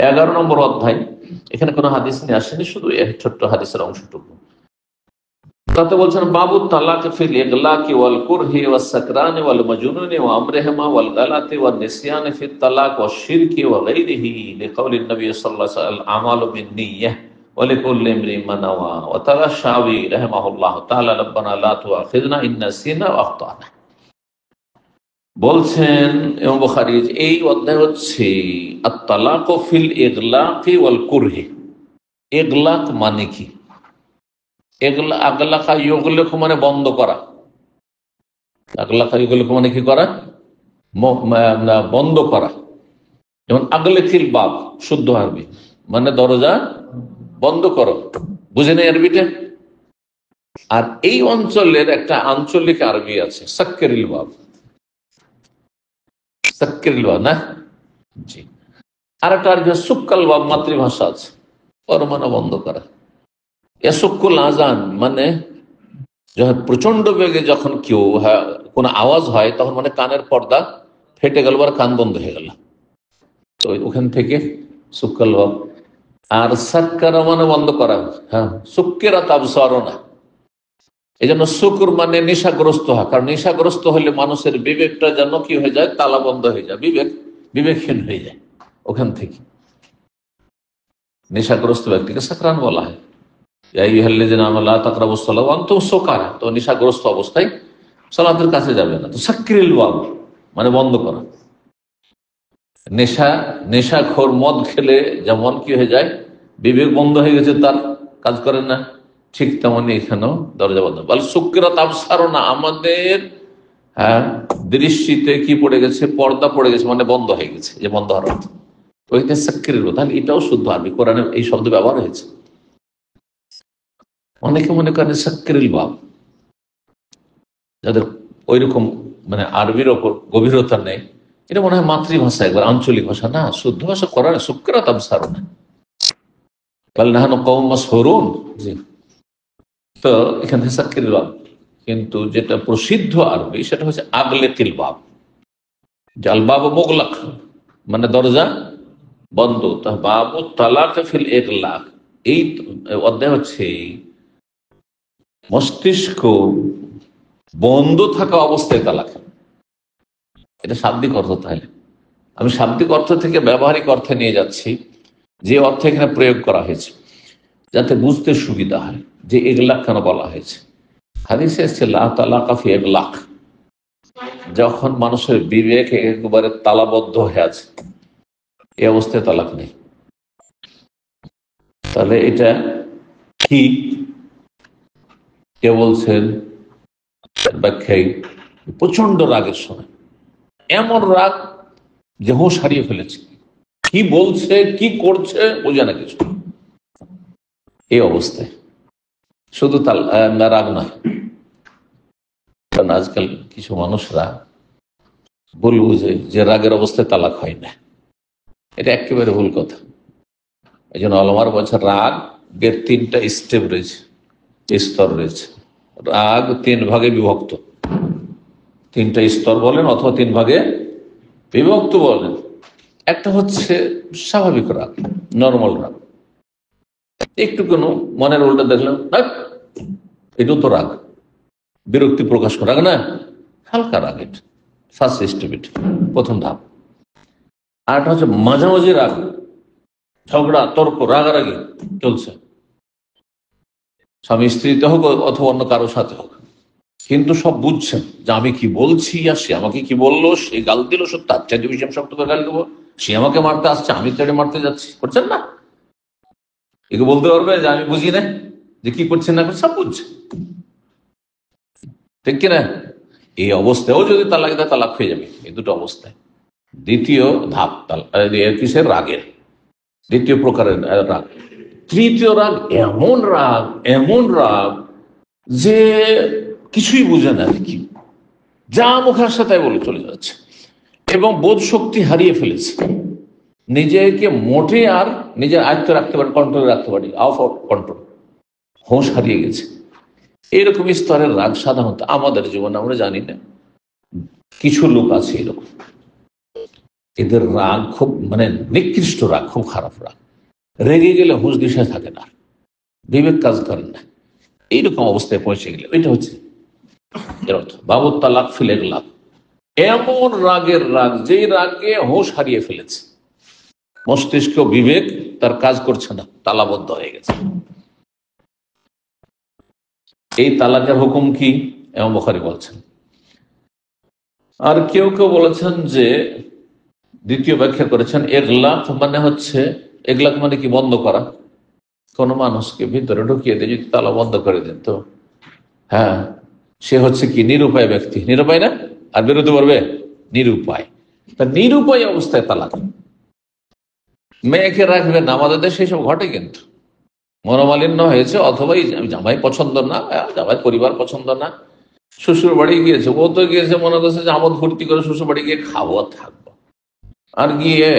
11 নম্বর অধ্যায়, এখানে কোনো হাদিস নিয়ে আসেনি, শুধু ছোট্ট হাদিসের অংশটুকু। তাতে বলছেন বাবু তালাক ফিল ইগলাকি ওয়াল কুরহি ওয়াস সাকরানি ওয়াল মাজনুনি ওয়া আমরিহিমা ওয়াল গালাতি ওয়ান নিসয়ানি ফিত তালাক ওয়াশ শিরকি ওয়া গায়রিহি লিকাউলিন নবী সাল্লাল্লাহু আলাইহি ওয়াসাল্লাম আমালু বিন-নিয়্যাহ ওয়া লিকুল্লি ইমরিইন মা নাওয়া ওয়া তালা শাওবি রাহিমাহুল্লাহ তাআলা রাব্বানা লা তুআখিযনা ইন নাসিনা ওয়া আখতানা। বলছেন ইমাম বুখারী, এই অধ্যায় হচ্ছে আত-তালাক ফিল ইগলাকি ওয়াল কুরহি। ইগলাক মানে কি? আগলাকা ইগলাক মানে বন্ধ করা। আগলাকা ইগলাক মানে কি করা? বন্ধ করা। যেমন আগলেকিল বাব, শুদ্ধ আরবি মানে দরজা বন্ধ করো, বুঝে নেই আরবিটা? আর এই অঞ্চলের একটা আঞ্চলিক আরবি আছে, সাক্কেরিল বাব। সাক্কেরিল বাব না, জি। আর একটা আরবি সুক্কাল বাব, মাতৃভাষা আছে, ওর মানে বন্ধ করা। এসুকুল আজান মানে যখন প্রচন্ড বেগে যখন কেউ কোনো আওয়াজ হয়, তখন মানে কানের পর্দা ফেটে গেল, আর কান বন্ধ হয়ে গেল, তো ওখান থেকে সুক্কাল বাব। আর সাক্কারা মানে বন্ধ করা, হ্যাঁ, সুক্কেরা তাবসারো না। এই জন্য শুকুর মানে নেশাগ্রস্ত হয়, কারণ নেশাগ্রস্ত হলে মানুষের বিবেকটা যেন কি হয়ে যায়, তালা বন্ধ হয়ে যায়, বিবেকহীন হয়ে যায়। ওখান থেকে নেশাগ্রস্ত ব্যক্তিকে সাকরান বলা হয়। তো নেশাগ্রস্ত অবস্থায় সালাতের কাছে যাবে না। তো সাক্রিল বাব মানে বন্ধ করা। নেশাখোর মদ খেলে যেমন কি হয়ে যায়, বিবেক বন্ধ হয়ে গেছে, তার কাজ করেন না, ঠিক তেমনই এখানেও দরজা বন্ধ। বল সুকিরাত আবসারনা, আমাদের দৃষ্টিতে কি পড়ে গেছে, পর্দা পড়ে গেছে, মানে বন্ধ হয়ে গেছে, যে বন্ধ হওয়ার অর্থ ওইটা সাক্রিল। তাহলে এটাও শুদ্ধ আরবি, কোরআনে এই শব্দ ব্যবহার হয়েছে। অনেকে মনে করেন সাক্রিল বাব, যাদের ওইরকম মানে আরবির ওপর গভীরতা নেই, এটা মনে হয় মাতৃভাষা, একবার আঞ্চলিক ভাষা না, শুদ্ধ ভাষা করার সুকিরাত আবসারনা। তো এখানে সাক্রিল বাব, কিন্তু যেটা প্রসিদ্ধ আরবি সেটা হচ্ছে আগলেকিল বাব। জাল বাব মোগলাক মানে দরজা বন্ধ। বাবু তালাক ফিল ইগলাক, এই অধ্যায় হচ্ছে মস্তিষ্ক বন্ধ থাকা অবস্থায় তালাক। এটা শাব্দিক অর্থ। তাহলে আমি শাব্দিক অর্থ থেকে ব্যবহারিক অর্থে নিয়ে যাচ্ছি, যে অর্থে এখানে প্রয়োগ করা হয়েছে, যাতে বুঝতে সুবিধা হয় যে ইগলাক কেন বলা হয়েছে। হাদিসে এসেছে লা তালাকা ফি ইগলাক, যখন মানুষের বিবেক একেবারে তালাবদ্ধ হয়ে আছে, এই অবস্থায় তালাক নেই। তাহলে এটা কি? কে বলছেন ব্যাখ্যায়, প্রচন্ড রাগের সময়, এমন রাগ যে হুঁশ হারিয়ে ফেলেছে, কি বলছে কি করছে বোঝে না কিছু, এই অবস্থায় শুধু রাগ নয়। কারণ আজকাল কিছু মানুষরা ভুল বুঝে যে রাগের অবস্থায় তালাক হয় না, এটা একেবারে ভুল কথা। এই জন্য আলমার বলছে রাগের 3টা স্টেপ রয়েছে, স্তর রয়েছে। রাগ 3 ভাগে বিভক্ত, 3টা স্তর বলেন অথবা 3 ভাগে বিভক্ত বলেন। একটা হচ্ছে স্বাভাবিক রাগ, নর্মাল রাগ, একটু কোনো মনের উল্টা দেখলাম, এটাও তো রাগ, বিরক্তি প্রকাশ করা, রাগ না, হালকা রাগ, এটা ফার্স্ট স্টেপ, প্রথম ধাপ। আর একটা হচ্ছে মাঝামাঝি রাগ, ঝগড়া তর্ক রাগারাগি চলছে, স্বামী স্ত্রীতে হোক অথবা অন্য কারোর সাথে হোক, কিন্তু সব বুঝছেন যে আমি কি বলছি আর সে আমাকে কি বললো, সে গাল দিল, সব তার চাইতে বেশি আমি শক্ত করে গাল দেবো, সে আমাকে মারতে আসছে, আমি তাকে মারতে যাচ্ছি, করছেন না? একে বলতে পারবে যে আমি বুঝি না যে কি করছেন না করছেন, সব বুঝছে, ঠিক কিনা? এই অবস্থায়ও যদি তালাক দেয়, তালাক হয়ে যাবে এই দুটো অবস্থায়। দ্বিতীয় ধাপ কিসের? রাগের, দ্বিতীয় প্রকারের রাগ। তৃতীয় রাগ এমন রাগ যে কিছুই বুঝে না, কি যা মুখে আসে তাই বলে চলে যাচ্ছে, এবং বোধ শক্তি হারিয়ে ফেলেছে, নিজেকে মোটে আর নিজের আয়ত্তে রাখতে পারে, কন্ট্রোলে রাখতে পারে, আউট অফ কন্ট্রোল, হোঁশ হারিয়ে গেছে। এইরকম স্তরের রাগ সাধারণত আমাদের জীবনে আমরা জানি না, কিছু লোক আছে এরকম, এদের রাগ খুব নিকৃষ্ট রাগ, খুব খারাপ রাগ, রেগে গেলে হুঁশ দিশা থাকে না, বিবেক কাজ করেন না, এইরকম অবস্থায় পৌঁছে গেলে ওইটা হচ্ছে এর অর্থ। বাবুত তালাক ফিলের লাভ, এমন রাগের রাগ যেই রাগে হুঁশ হারিয়ে ফেলেছে, মস্তিষ্ক বিবেক তার কাজ করছে না, তালাবদ্ধ হয়ে গেছে। এই তালাকের হুকুম কি? ইমাম বুখারী বলছেন। আর কেউ কেউ বলেছেন যে, দ্বিতীয় ব্যাখ্যা করেছেন, ইগলাক মানে হচ্ছে, ইগলাক মানে কি? বন্ধ করা। কোন মানুষকে ভিতরে ঢুকিয়ে দিয়ে যদি তালা বন্ধ করে দেন, তো হ্যাঁ, সে হচ্ছে কি? নিরুপায় ব্যক্তি। নিরুপায় না? আর বেরোতে পারবে? নিরুপায়। তা নিরুপায় অবস্থায় তালাক। মেয়েকে রাখবেন না, আমাদের দেশে এসব ঘটে, কিন্তু মনোমালিন্য হয়েছে, অথবা জামাই পছন্দ না, জামাই পরিবার পছন্দ না, শ্বশুর বাড়ি গিয়েছে, ও তো গিয়েছে মনে করছে যে আমোদ ফুর্তি করে শ্বশুর বাড়ি গিয়ে খাবো থাকবো, আর গিয়ে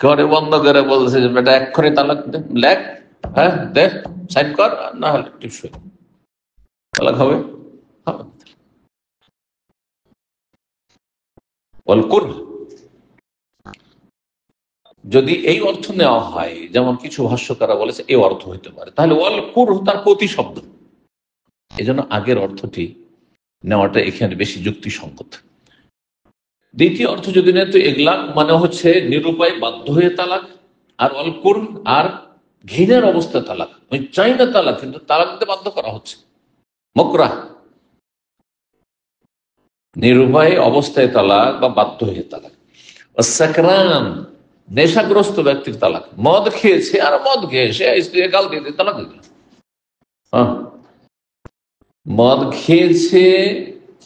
ঘরে বন্ধ করে বলছে যে বেটা এক্ষুনি তালাক লেখ, হ্যাঁ দেখ, সাইন কর, না হলে টিপসই তালাক হবে। যদি এই অর্থ নেওয়া হয়, যেমন কিছু ভাষ্যকারা বলেছে এই অর্থ হইতে পারে, তাহলে ওয়াল কুরহ তার প্রতিশব্দ, এই জন্য আগের অর্থটি নেওয়াটা এখানে বেশি যুক্তিসঙ্গত। দ্বিতীয় অর্থ যদি নেয়, তো ইগলাক মানে হচ্ছে নিরুপায়, বাধ্য হয়ে তালাক, আর ওয়াল কুরহ আর ঘৃণার অবস্থায় তালাক, ওই চাই না তালাক, কিন্তু তালাক দিতে বাধ্য করা হচ্ছে, মকরাহ। নিরুপায় অবস্থায় তালাক বা বাধ্য হয়ে তালাক। সাকরান নেশাগ্রস্ত ব্যক্তির তালাক, মদ খেয়েছে আর মদ খেয়ে সে স্ত্রী গাল দিয়ে দিয়ে তালাক দিল। হ্যাঁ, মদ খেয়েছে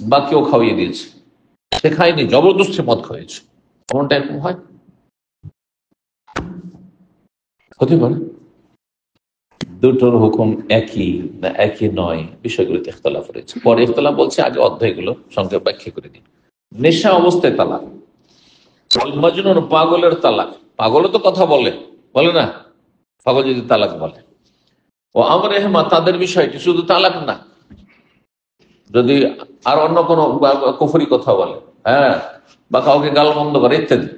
বা কেউ খাওয়িয়ে দিয়েছে, সে খায়নি, জবরদস্তি মদ খাওয়িয়েছে, এমনটা এরকম হয়, হতে পারে। দুটোর হুকুম একই না একই নয়, বিষয়গুলোতে ইখতিলাফ রয়েছে। পরে ইখতিলাফ বলছে, আগে অধ্যায়গুলো সংক্ষেপে ব্যাখ্যা করে দিন। নেশা অবস্থায় তালাক, মজনুন পাগলের তালাক, পাগলও তো কথা বলে, বলে না? পাগল যদি তালাক বলে, ও আমরে হেমা তাদের বিষয়টি শুধু তালাক না, যদি আর অন্য কোনো কুফরি কথা বলে, হ্যাঁ, বা কাউকে গালমন্দ করে ইত্যাদি।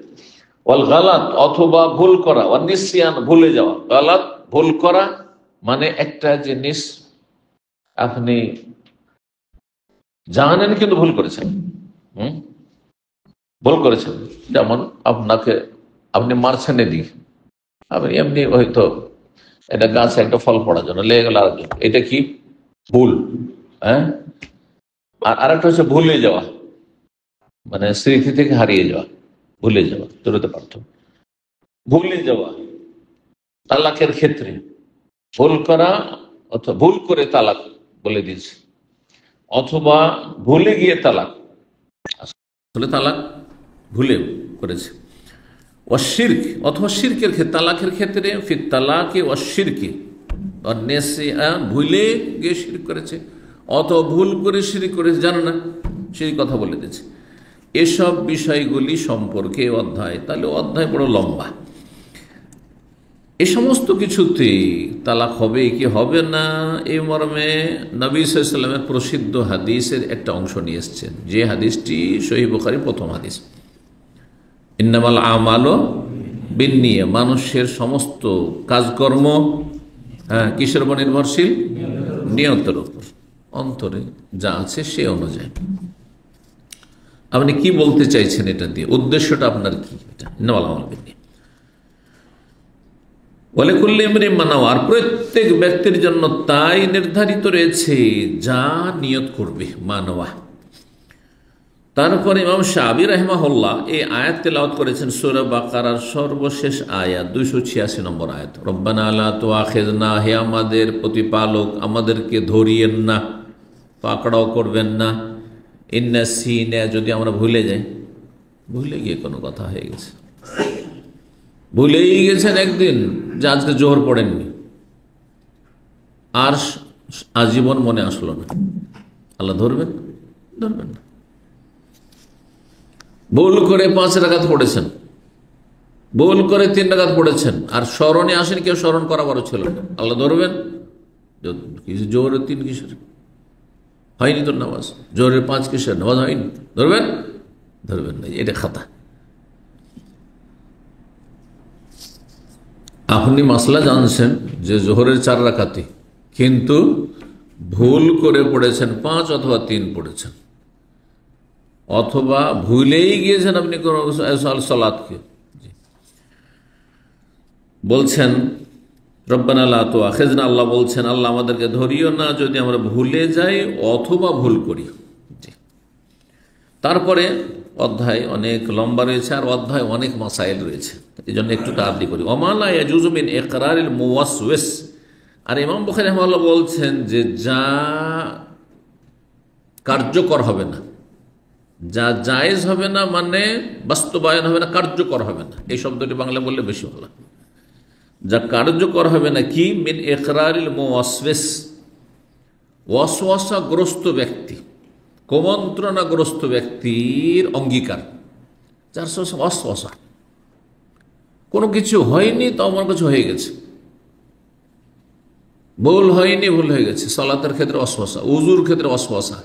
ওয়াল গালাত অথবা ভুল করা, ওয়াল নিসিয়ান ভুলে যাওয়া। গালাত ভুল করা মানে একটা জিনিস আপনি জানেন কিন্তু ভুল করেছেন, ভুল করেছেন, যেমন আপনি মারছেন এদিকে, আপনি এমনি হয়তো এটা গাছে একটা ফল পড়ার জন্য লেগে গেল আরেকজন, এটা কি? ভুল। হ্যাঁ, আর আরেকটা হচ্ছে ভুলে যাওয়া, মানে স্মৃতি থেকে হারিয়ে যাওয়া, ভুলে যাওয়া, দুটোতে পার্থক্য। ভুলে যাওয়া তালাকের ক্ষেত্রে ভুল করা, অথবা ভুল করে তালাক বলে দিয়েছে, অথবা ভুলে গিয়ে তালাক, আসলে তালাক ভুলে করেছে। ওয়াশিরক অথবা শিরকের ক্ষেত্রে, তালাকের ক্ষেত্রে ফির তালাকে ওয়াশিরকে, ভুলে গিয়ে শিরক করেছে, অথবা ভুল করে শিরক করেছে, জানো না, সেই কথা বলে দিয়েছে। এসব বিষয়গুলি সম্পর্কে অধ্যায়, তাহলে অধ্যায় বড় লম্বা। এ সমস্ত কিছুতে তালাক হবে কি হবে না, এই মর্মে নবী সাল্লাল্লাহু আলাইহি ওয়াসাল্লামের প্রসিদ্ধ হাদিসের একটা অংশ নিয়ে এসেছেন, যে হাদিসটি সহিহ বুখারীর প্রথম হাদিস। ইন্নামাল আমালু বিন্নিয়া, মানুষের সমস্ত কাজকর্ম কিসের উপর নির্ভরশীল? নিয়তের উপর। অন্তরে যা আছে সে অনুযায়ী। আপনি কি বলতে চাইছেন এটা দিয়ে, উদ্দেশ্যটা আপনার কি? বলে কুল্লি ইমরিন মা নাওয়া, আর প্রত্যেক ব্যক্তির জন্য তাই নির্ধারিত রয়েছে যা নিয়ত করবে, মানওয়া। তারপরে ইমাম শাফিঈ রাহিমাহুল্লাহ এই আয়াত তেলাওয়াত করেছেন সূরা বাকারার সর্বশেষ আয়াত 286 নম্বর আয়াত। রব্বানা লা তুআখিযনা, হে আমাদের প্রতিপালক আমাদেরকে ধরিয়েন না, পাকড়াও করবেন না, ইন নাসিনা, যদি আমরা ভুলে যাই। ভুলে গিয়ে কোনো কথা হয়ে গেছে, ভুলেই গেছেন একদিন যে আজকে জোহর পড়েননি, আর আজীবন মনে আসলো না, আল্লাহ ধরবেন? ধরবেন না। ভুল করে 5 রাকাত পড়েছেন, ভুল করে 3 রাকাত পড়েছেন, আর স্মরণে আসেন, কেউ স্মরণ করাবারও ছিল না, আল্লাহ ধরবেন? জোহরের 3 কিসের? হয়নি তোর নামাজ, জোহরের 5 কিসের? নামাজ হয়নি, ধরবেন? ধরবেন না, এটা খাতা। আপনি মাসলা জানছেন যে জোহরের 4 রাকাতই, কিন্তু ভুল করে পড়েছেন 5 অথবা 3 পড়েছেন, অথবা ভুলেই গিয়েছেন আপনি কোন সালাতকে। বলছেন রব্বানা লা তুআখিযনা, আল্লাহ বলছেন আল্লাহ আমাদেরকে ধরিও না যদি আমরা ভুলে যাই অথবা ভুল করি। তারপরে অধ্যায় অনেক লম্বা রয়েছে, আর অধ্যায় অনেক মাসাইল রয়েছে, এই জন্য একটু তাড়াতাড়ি করি। ওমা লা ইয়াজুজু মিন ইকরারিল মুওয়াসওয়িস, আর ইমাম বুখারী রাহিমাহুল্লাহ বলছেন যে যা কার্যকর হবে না, যা জায়েজ হবে না, মানে বাস্তবায়ন হবে না, কার্যকর হবে না, এই শব্দটি বাংলা বললে বেশি ভালো। যা কার্যকর হবে না, কি? মিন ইকরারিল মুওয়াসওয়িস, ওয়াসওয়াসাগ্রস্ত ব্যক্তি, কুমন্ত্রণাগ্রস্ত ব্যক্তির অঙ্গীকার। যার ওয়াসওয়াসা, কোনো কিছু হয়নি তো আমার কিছু হয়ে গেছে, ভুল হয়নি ভুল হয়ে গেছে। সালাতের ক্ষেত্রে ওয়াসওয়াসা, উজুর ক্ষেত্রে ওয়াসওয়াসা।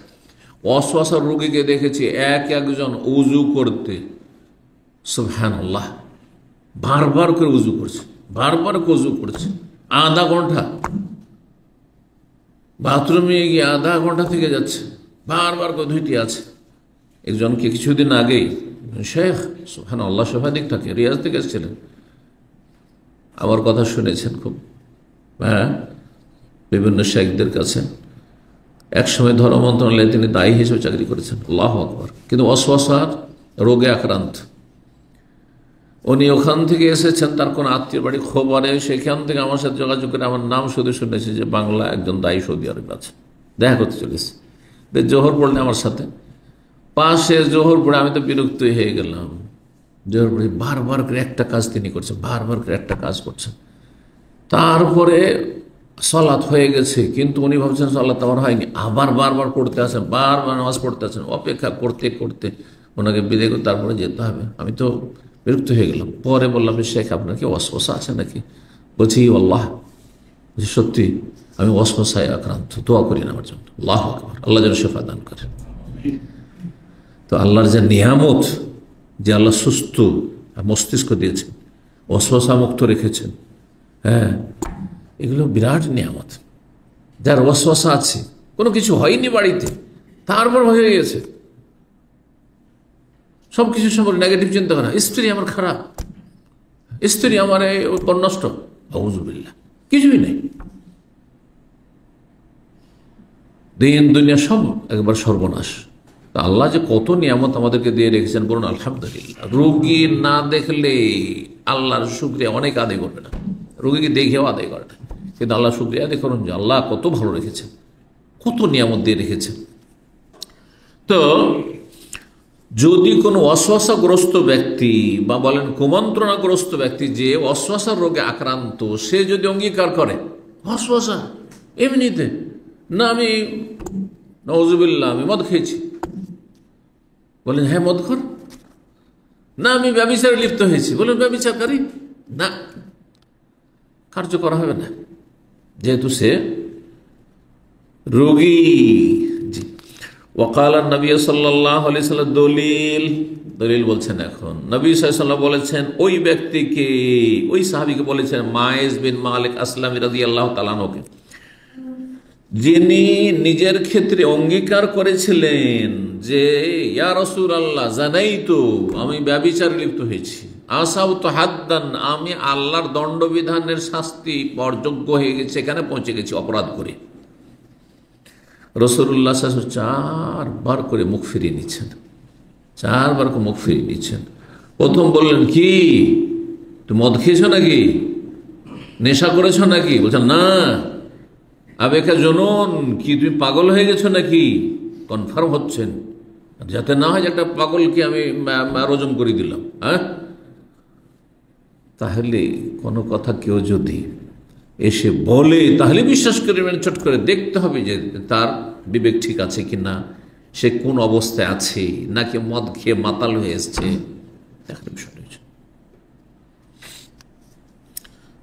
ওয়াসওয়াসার রোগীকে দেখেছি একজন উজু করতে সুবহানাল্লাহ বারবার করে উজু করছে, বারবার করে উজু করছে, আধা ঘন্টা বাথরুমে গিয়ে আধা ঘন্টা থেকে যাচ্ছে, বারবার করে ধুইতে আছে। একজনকে কিছুদিন আগেই শেখ সুবহানাল্লাহ শফাদিক থাকে, রিয়াজ থেকে এসেছিলেন, আমার কথা শুনেছেন খুব, হ্যাঁ, বিভিন্ন শেখদের কাছে। একসময় ধর্ম মন্ত্রণালয়ে তিনি দায়ী হিসেবে চাকরি করেছেন, আল্লাহু আকবার। কিন্তু ওয়াসওয়াসার রোগে আক্রান্ত। উনি ওখান থেকে এসেছেন, তার কোনো আত্মীয় বাড়ি খবরে, সেখান থেকে আমার সাথে যোগাযোগ করে আমার নাম শুধু শুনেছি যে বাংলা একজন দায়ী সৌদি আরব আছে, দেখা করতে চলেছে। জোহর পড়লে আমার সাথে পাশে জোহর পড়ে আমি তো বিরক্ত হয়ে গেলাম। জোহর পড়ে বারবার করে একটা কাজ তিনি করছেন, বারবার করে একটা কাজ করছেন। তারপরে সালাত হয়ে গেছে, কিন্তু উনি ভাবছেন সালাত আমার হয়নি, আবার বারবার পড়তে আছেন, বারবার নামাজ পড়তে আছেন। অপেক্ষা করতে করতে ওনাকে বিদায় করে তারপরে যেতে হবে। আমি তো বিরক্ত হয়ে গেলাম। পরে বললাম, শেখ আপনার কি ওয়াসওয়াসা আছে নাকি? বলছি আল্লাহ, সত্যি আমি ওয়াসওয়াসায় আক্রান্ত, দোয়া করি না আমার জন্য। আল্লাহু আকবার, আল্লাহ যেন শিফা দান করেন। তো আল্লাহর যে নিয়ামত, যে আল্লাহ সুস্থ মস্তিষ্ক দিয়েছেন, ওয়াসওয়াসা মুক্ত রেখেছেন, হ্যাঁ, এগুলো বিরাট নিয়ামত। যার ওয়াসওয়াসা আছে, কোনো কিছু হয়নি বাড়িতে, তারপর হয়ে গেছে, সব কিছু সম্পর্কে নেগেটিভ চিন্তা করে, স্ত্রী আমার খারাপ, স্ত্রী আমার নষ্ট, আউযুবিল্লাহ, কিছুই নেই, দিন দুনিয়া সব একবার সর্বনাশ। তা আল্লাহ যে কত নিয়ামত আমাদেরকে দিয়ে রেখেছেন, বলুন আলহামদুলিল্লাহ। রোগী না দেখলে আল্লাহর শুকরিয়া অনেক আদায় করবে না, রোগীকে দেখেও আদায় করে না, কিন্তু আল্লাহ শুকরিয়া আদায় করুন যে আল্লাহ কত ভালো রেখেছেন, কত নিয়ামত দিয়ে রেখেছেন। তো যদি কোনো ওয়াসওয়াসাগ্রস্ত ব্যক্তি বা বলেন কুমন্ত্রণাগ্রস্ত ব্যক্তি যে ওয়াসওয়াসার রোগে আক্রান্ত, সে যদি অঙ্গীকার করে ওয়াসওয়াসা এমনিতে না, আমি নাউযুবিল্লাহ আমি মদ খেয়েছি, বলেন হ্যাঁ মদ খোর, না আমি ব্যভিচারে লিপ্ত হয়েছি, বলেন ব্যভিচারকারী, না, কার্যকর হবে না, যেহেতু সে রোগী। জি, ওয়াকাল নবী সাল্লাল্লাহু আলাইহি ওয়াসাল্লাম, দলিল বলছেন। এখন নবী সাল্লাল্লাহু আলাইহি ওয়াসাল্লাম বলেছেন ওই ব্যক্তিকে, ওই সাহাবীকে বলেছেন, মাইজ বিন মালিক আসলামী রাদিয়াল্লাহু তাআলা আনহুকে, যিনি নিজের ক্ষেত্রে অঙ্গীকার করেছিলেন যে ইয়া রাসূলুল্লাহ জানাইতু, আমি ব্যভিচারে লিপ্ত হয়েছি, আসাবতু হাদ্দান, আমি আল্লাহর দণ্ডবিধানের শাস্তি যোগ্য হয়ে গেছে, এখানে পৌঁছে গেছি অপরাধ করে। রাসূলুল্লাহ সাল্লাল্লাহু আলাইহি ওয়াসাল্লাম 4 বার করে মুখ ফিরিয়ে নিচ্ছেন, 4 বার করে মুখ ফিরিয়ে নিচ্ছেন। প্রথম বললেন, কি তুমি মদ খেয়েছো নাকি, নেশা করেছো নাকি? বলছেন না। আবেকা জনন, কি তুমি পাগল হয়ে গেছো নাকি? কনফার্ম হচ্ছেন, যাতে না হয় একটা পাগলকে আমি রজম করে দিলাম। হ্যাঁ, তাহলে কোনো কথা কেউ যদি এসে বলে তাহলে বিশ্বাস করবেন, চট করে দেখতে হবে যে তার বিবেক ঠিক আছে কিনা, সে কোন অবস্থায় আছে, নাকি মদ খেয়ে মাতাল হয়ে এসছে।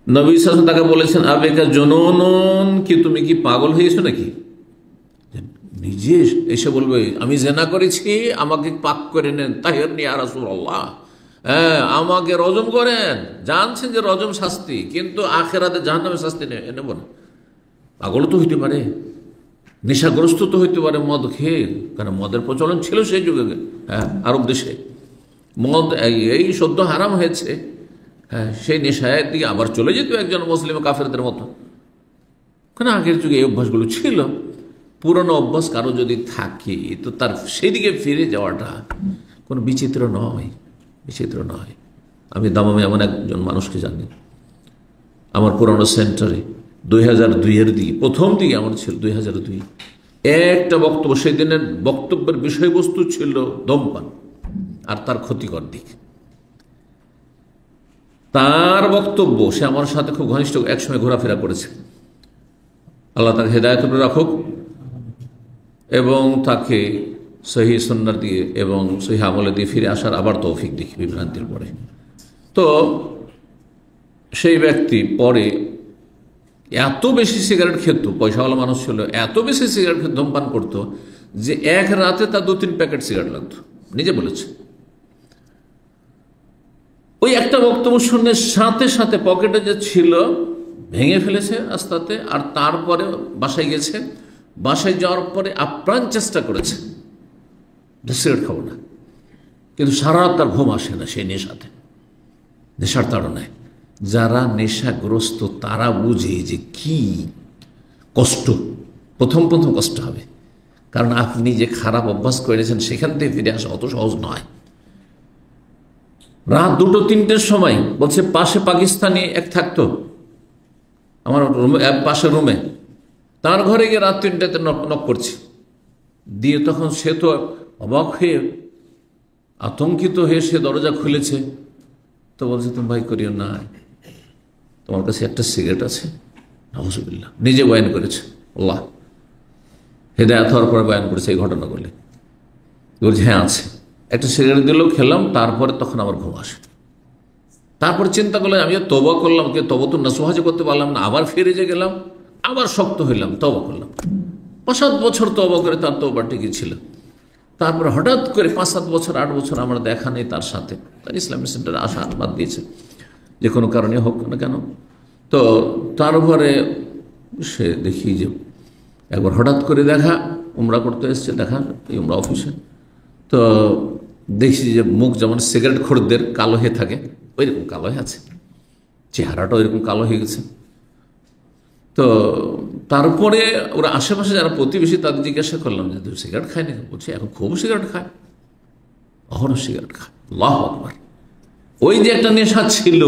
নবী সাল্লাল্লাহু আলাইহি ওয়াসাল্লাম তাকে বলেছেন, আবেকা জনন, কি তুমি কি পাগল হয়েছো নাকি? নিজে এসে বলবে আমি জেনা করেছি, আমাকে পাক করে নেন, তাহিরনি ইয়া রাসূলুল্লাহ, হ্যাঁ আমাকে রজম করেন। জানছেন যে রজম শাস্তি, কিন্তু আখিরাতে জাহান্নামের শাস্তি নেব না। পাগল তো হইতে পারে, নেশাগ্রস্ত তো হইতে পারে মদ খেয়ে, কারণ মদের প্রচলন ছিল সেই যুগে। হ্যাঁ, আরব দেশে মদ এই সদ্য হারাম হয়েছে। হ্যাঁ, সেই নেশায় দিকে আবার চলে যেত একজন মুসলিম কাফেরদের মতো, কারণ আগের যুগে এই অভ্যাসগুলো ছিল। পুরনো অভ্যাস কারো যদি থাকে তো তার সেই দিকে ফিরে যাওয়াটা কোনো বিচিত্র নয়, বিচিত্র নয়। আমি দামামে এমন একজন মানুষকে জানি, আমার পুরনো সেন্টারে 2002-এর দিকে, প্রথম দিকে আমার ছিল 2002, একটা বক্তব্য, সেই দিনের বক্তব্যের বিষয়বস্তু ছিল ধূমপান আর তার ক্ষতিকর দিক। তার বক্তব্য, সে আমার সাথে খুব ঘনিষ্ঠ একসময় ঘোরাফেরা করেছে, আল্লাহ তাকে হেদায়েত করে রাখুক এবং তাকে সহি সুন্নাহ দিয়ে এবং সহি আমলে দিয়ে ফিরে আসার আবার তৌফিক দিক বিভ্রান্তির পরে। তো সেই ব্যক্তি পরে এত বেশি সিগারেট খেত, পয়সাওয়ালা মানুষ ছিল, এত বেশি সিগারেট খেত, ধূমপান করতো যে এক রাতে তার 2-3 প্যাকেট সিগারেট লাগতো, নিজে বলেছে। ওই একটা বক্তব্য শুনে সাথে সাথে পকেটে যে ছিল ভেঙে ফেলেছে আস্তে আস্তে, আর তারপরে বাসায় গেছে। বাসায় যাওয়ার পরে আপ্রাণ চেষ্টা করেছে সিগারেট খাবো না, কিন্তু সারা রাত তার ঘুম আসে না সেই নেশাতে, নেশার তাড়নায়। যারা নেশাগ্রস্ত তারা বুঝে যে কি কষ্ট, প্রথম প্রথম কষ্ট হবে, কারণ আপনি যে খারাপ অভ্যাস করেছেন সেখান থেকে ফিরে আসা অত সহজ নয়। রাত 2-3টের সময় বলছে, পাশে পাকিস্তানি এক থাকতো আমার রুমে, পাশের রুমে, তার ঘরে গিয়ে রাত 3টাতে নক করছি দিয়ে, তখন সে তো অবাক হয়ে আতঙ্কিত হয়ে সে দরজা খুলেছে। তো বলছে, তুমি ভাই করিও না, তোমার কাছে একটা সিগারেট আছে? নাউজুবিল্লাহ, নিজে বয়ান করেছে, আল্লাহ হেদায়েত হওয়ার পরে বয়ান করেছে এই ঘটনাগুলি। বলছে হ্যাঁ আছে, একটা সিগারেট দিলেও খেলাম, তারপরে তখন আমার ঘুম আসে। তারপর চিন্তা করলাম, আমিও তওবা করলাম, কে তওবা তো নাসুহা করতে পারলাম না, আবার ফিরে যে গেলাম, আবার শক্ত হইলাম, তওবা করলাম। 5-7 বছর তওবা করে তার তওবা ঠিকই ছিল। তারপরে হঠাৎ করে 5-7 বছর 8 বছর আমার দেখা নেই তার সাথে, তার ইসলামিক সেন্টারে আসা বাদ দিয়েছে যে কোনো কারণে হোক না কেন। তো তারপরে সে দেখি যে একবার হঠাৎ করে দেখা, উমরা করতে এসছে, দেখা এই উমরা অফিসে। তো দেখছি যে মুখ যেমন সিগারেট খোরদের কালো হয়ে থাকে ওইরকম কালো হয়ে আছে, চেহারাটা ওইরকম কালো হয়ে গেছে। তো তারপরে ওরা আশেপাশে যারা প্রতিবেশী তাদের জিজ্ঞাসা করলাম যে তুই সিগারেট খায় নাকি? বলছে এখন খুব সিগারেট খায়, অহরহ সিগারেট খায়। আল্লাহু আকবার। ওই যে একটা নেশা ছিল,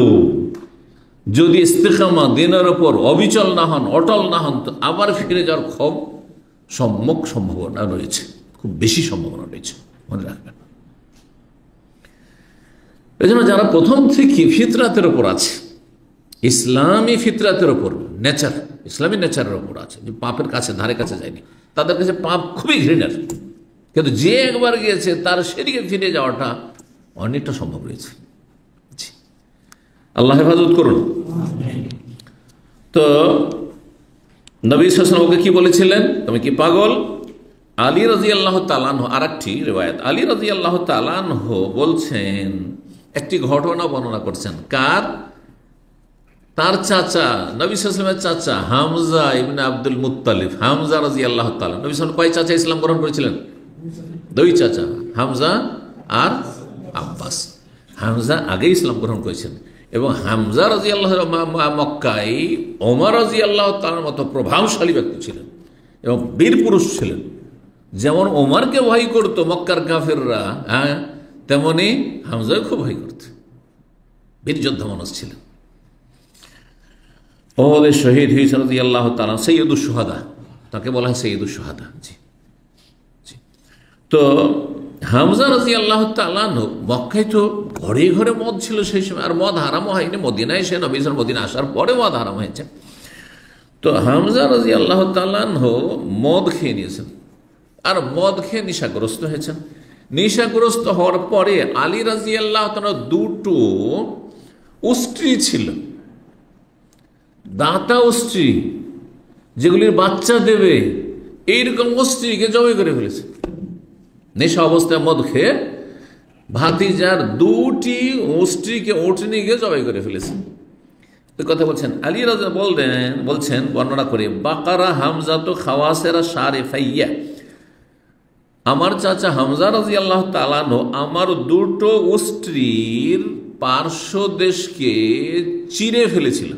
যদি ইস্তেকামা দিনের ওপর অবিচল না হন, অটল না হন, তো আবার ফিরে যাওয়ার খুব সম্যক সম্ভাবনা রয়েছে, খুব বেশি সম্ভাবনা রয়েছে, মনে রাখবেন। এই জন্য যারা প্রথম থেকে ফিতরাতের ওপর আছে, ইসলামী ফিতরাতের ওপর, নেচার, ইসলামী নেচারের ওপর আছে, যে পাপের কাছে ধারে কাছে যায়নি, তাদের কাছে পাপ খুবই ঘৃণার। কিন্তু যে একবার গিয়েছে তার সেদিকে ফিরে যাওয়াটা অনেকটা সম্ভব রয়েছে। আল্লাহ হেফাজত করুন। তো নবী সাল্লাল্লাহু আলাইহি ওয়াসাল্লাম ওকে কি বলেছিলেন, তুমি কি পাগল? আলী রাদিয়াল্লাহু তাআলা আনহু, আরেকটি রিওয়ায়াত, আলী রাদিয়াল্লাহু তাআলা আনহু বলছেন, একটি ঘটনা বর্ণনা করছেন। কার? তার চাচা নবী সাল্লাল্লাহু আলাইহি ওয়াসাল্লামের চাচা হামজা ইবনে আব্দুল মুত্তালিব, হামজা রাদিয়াল্লাহু তাআলা, নবী সাল্লাল্লাহু আলাইহি ওয়াসাল্লাম কয় চাচা ইসলাম গ্রহণ করেছিলেন? দুই চাচা, হামজা আর আব্বাস। হামজা আগে ইসলাম গ্রহণ করেছেন এবং হামজা রাদিয়াল্লাহু মক্কায় ওমর রাদিয়াল্লাহু তাআলার মতো প্রভাবশালী ব্যক্তি ছিলেন এবং বীর পুরুষ ছিলেন। যেমন ওমরকে ভয় করত মক্কার কাফেররা, তেমনি হামজাকে খুব ভয় করত, বীর যোদ্ধা মানুষ ছিলেন। ওহদে শহীদ হয়েছেন রাদিয়াল্লাহু তাআলা, সৈয়দুশ শুহাদা, তাকে বলা হয় সৈয়দুশ শুহাদা। জি জি। তো হামজা রাদিয়াল্লাহু তাআলা মক্কায় তো ঘরে ঘরে মদ ছিল সেই সময়, আর মদ হারামও হয়নি, মদিনায় সে নবী সাল্লাল্লাহু মদিনা আসার পরে মদ হারাম হয়েছে। তো হামজা রাদিয়াল্লাহু তাআলা মদ খেয়ে নিয়েছেন, আর মদ খেয়ে নেশাগ্রস্ত হয়েছেন। নেশাগ্রস্ত হওয়ার পরে আলী রাদিয়াল্লাহু তাআলা দুটো স্ত্রী ছিল, দাতা স্ত্রী, যেগুলির বাচ্চা দেবে, এইরকম স্ত্রীকে জবাই করে ফেলেছে। নেশা অবস্থায় মদ খেয়ে ভাতিজার দুটি স্ত্রীকে উঠে গিয়ে জবাই করে ফেলেছে। এই কথা বলছেন আলী রাজা, বলছেন বর্ণনা করে, বাকারা হামজা তো খাওয়াসেরা সারে ফাইয়া, আমার চাচা হামজা রাদিয়াল্লাহু তাআলা আমার দুটো স্ত্রীর পার্শ্ব দেশকে চিরে ফেলেছিল,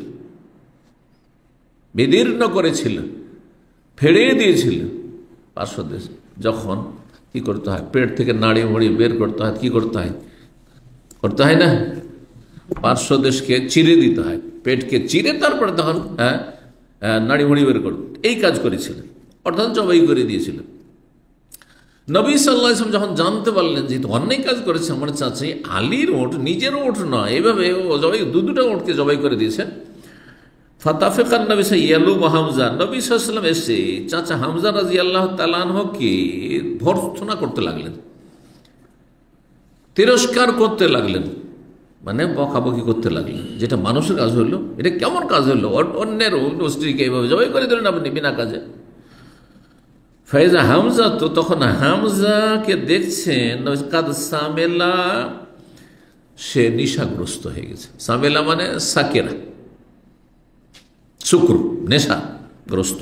বিদীর্ণ করেছিল, ফেড়ে দিয়েছিল। পার্শ্ব দেশ যখন কি করতে হয়, পেট থেকে নাড়ি মুড়ি বের করতে হয়, কি করতে হয়, করতে হয় না, পার্শ্ব দেশকে চিরে দিতে হয়, পেটকে চিরে তারপরে তখন নাড়ি মুড়ি বের করত, এই কাজ করেছিলেন, অর্থাৎ জবাই করে দিয়েছিলেন। নবী সাল্লাল্লাহু আলাইহি ওয়াসাল্লাম যখন জানতে পারলেন যে অন্যায় কাজ করেছে আমার চাচি, আলীর ওঠ, নিজের ওঠ নয়, এভাবে জবাই দুটা ওঠকে জবাই করে দিয়েছেন। ফাতাফিকান নবী সাল্লাল্লাহু হামজা, নবী সাল্লাল্লাহু আলাইহি ওয়াসাল্লাম এসে চাচা হামজা রাদিয়াল্লাহু তাআলা আনহুকে ভর্ৎসনা করতে লাগলেন, তিরস্কার করতে লাগলেন, মানে বকাবকি করতে লাগলেন, যেটা মানুষের কাজ হলো, এটা কেমন কাজ হলো, অন্যের স্ত্রীকে এইভাবে জবাই করে দিলেন আপনি বিনা কাজে। ফাইজা হামজা, তো তখন হামজাকে দেখছেন কাদ সামেলা, সে নেশাগ্রস্ত হয়ে গেছে। সামেলা মানে সাকেরা, শুক্র, নেশাগ্রস্ত।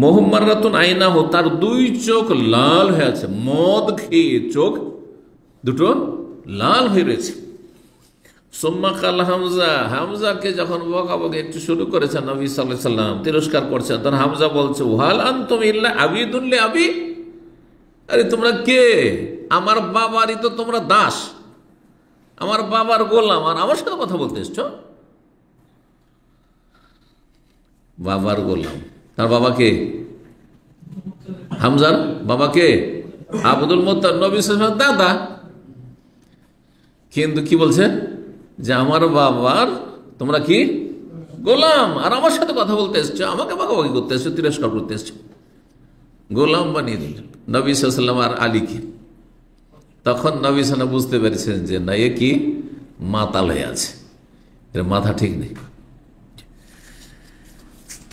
মোহাম্মরাতুন আইনা হো, তার দুই চোখ লাল হয়ে আছে, মদ খেয়ে চোখ দুটো লাল হয়ে রয়েছে। সুম্মা কাল হামজা, হামজাকে যখন বকাবকি একটু শুরু করেছেন নবী সাল্লাল্লাহু আলাইহি ওয়াসাল্লাম, তিরস্কার করছেন, তখন হামজা বলছে, ওয়াল আনতুম ইল্লা আবিদুন লি আবি, আরে তোমরা কে, আমার বাবারই তো তোমরা দাস, আমার বাবার গোলাম, আর আমার সাথে কথা বলতে এসছো। বাবার গোলাম, তার বাবাকে, হামজার বাবাকে আব্দুল মুত্তালিব, নবী সাল্লাল্লাহু আলাইহি ওয়াসাল্লাম দাদা, কিন্তু কি বলছে যে আমার বাবার তোমরা কি গোলাম, আর আমার সাথে কথা বলতে এসছো, আমাকে বকাবকি করতে এসছো, তিরস্কার করতে এসছো, গোলাম বানিয়ে দিলেন নবী সাল্লাল্লাহু আলাইহি ওয়াসাল্লাম আর আলীকে। তখন নবী সাল্লাল্লাহু আলাইহি ওয়াসাল্লাম বুঝতে পেরেছেন যে না, এ কি মাতাল হয়ে আছে, এর মাথা ঠিক নেই।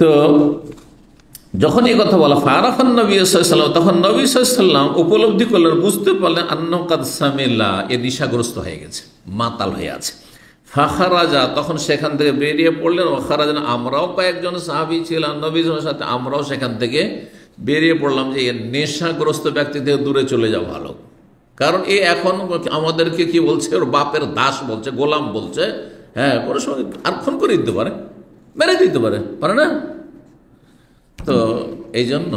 তো যখন এই কথা বলা, ফারাফান নবী সাল্লাল্লাহু আলাইহি ওয়াসাল্লাম, তখন নবী সাল্লাল্লাহু আলাইহি ওয়াসাল্লাম উপলব্ধি করলেন, বুঝতে পারলেন, আন্নাহু কাদ সামিলা, এ নেশাগ্রস্ত হয়ে গেছে, মাতাল হয়ে আছে। ফাখারাজা, তখন সেখান থেকে বেরিয়ে পড়লেন। ওয়াখারাজান, আমরাও কয়েকজন সাহাবী ছিলাম নবীর সাথে, আমরাও সেখান থেকে বেরিয়ে পড়লাম যে এর নেশাগ্রস্ত ব্যক্তি থেকে দূরে চলে যাওয়া ভালো, কারণ এ এখন আমাদেরকে কি বলছে, ওর বাপের দাস বলছে, গোলাম বলছে, হ্যাঁ, কোনো সময় আর খুন করে দিতে পারে, মেরে দিতে পারে, পারে না। তো এই জন্য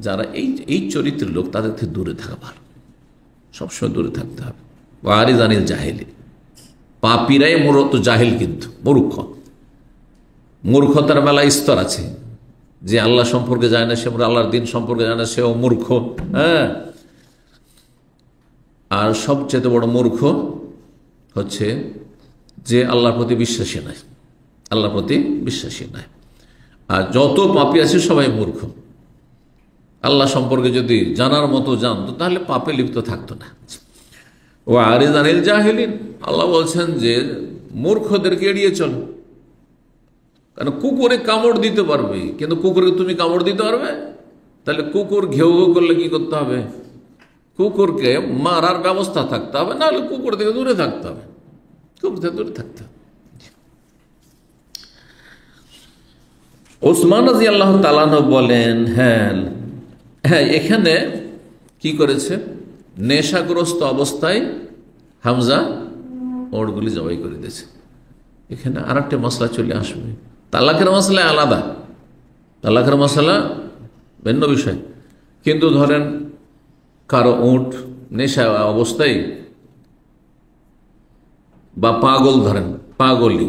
যারা এই চরিত্রের লোক, তাদের থেকে দূরে থাকা ভালো, সবসময় দূরে থাকতে হবে। ওয়ারি জানিল জাহেলি, পাপীরাই মূলত জাহিল, কিন্তু মূর্খ, মূর্খতার বেলা স্তর আছে, যে আল্লাহ সম্পর্কে যায় না, সে আল্লাহর দিন সম্পর্কে যায় না, সেও মূর্খ। হ্যাঁ, আর সবচেয়ে বড় মূর্খ হচ্ছে যে আল্লাহর প্রতি বিশ্বাসী নয়, আল্লাহর প্রতি বিশ্বাসী নয়। আর যত পাপী আছে সবাই মূর্খ। আল্লাহ সম্পর্কে যদি জানার মতো জানতো তাহলে পাপে লিপ্ত থাকতো না। ও আরিজ আনিল জাহিলিন, আল্লাহ বলছেন যে মূর্খদেরকে এড়িয়ে চলো, কারণ কুকুরে কামড় দিতে পারবে, কিন্তু কুকুরকে তুমি কামড় দিতে পারবে? তাহলে কুকুর ঘেউ ঘেউ করলে কি করতে হবে? কুকুরকে মারার ব্যবস্থা থাকতে হবে, নাহলে কুকুর থেকে দূরে থাকতে হবে, কুকুর থেকে দূরে থাকতে হবে। ওসমান রাদিয়াল্লাহু তাআলা আনহু বলেন, হ্যাঁ হ্যাঁ, এখানে কি করেছে, নেশাগ্রস্ত অবস্থায় হামজা ওঁটগুলি জবাই করে দিয়েছে। এখানে আর একটা মশলা চলে আসবে, তালাকের মশলা আলাদা, তালাকের মশলা ভিন্ন বিষয়। কিন্তু ধরেন কারো উট নেশা অবস্থায় বা পাগল, ধরেন পাগলই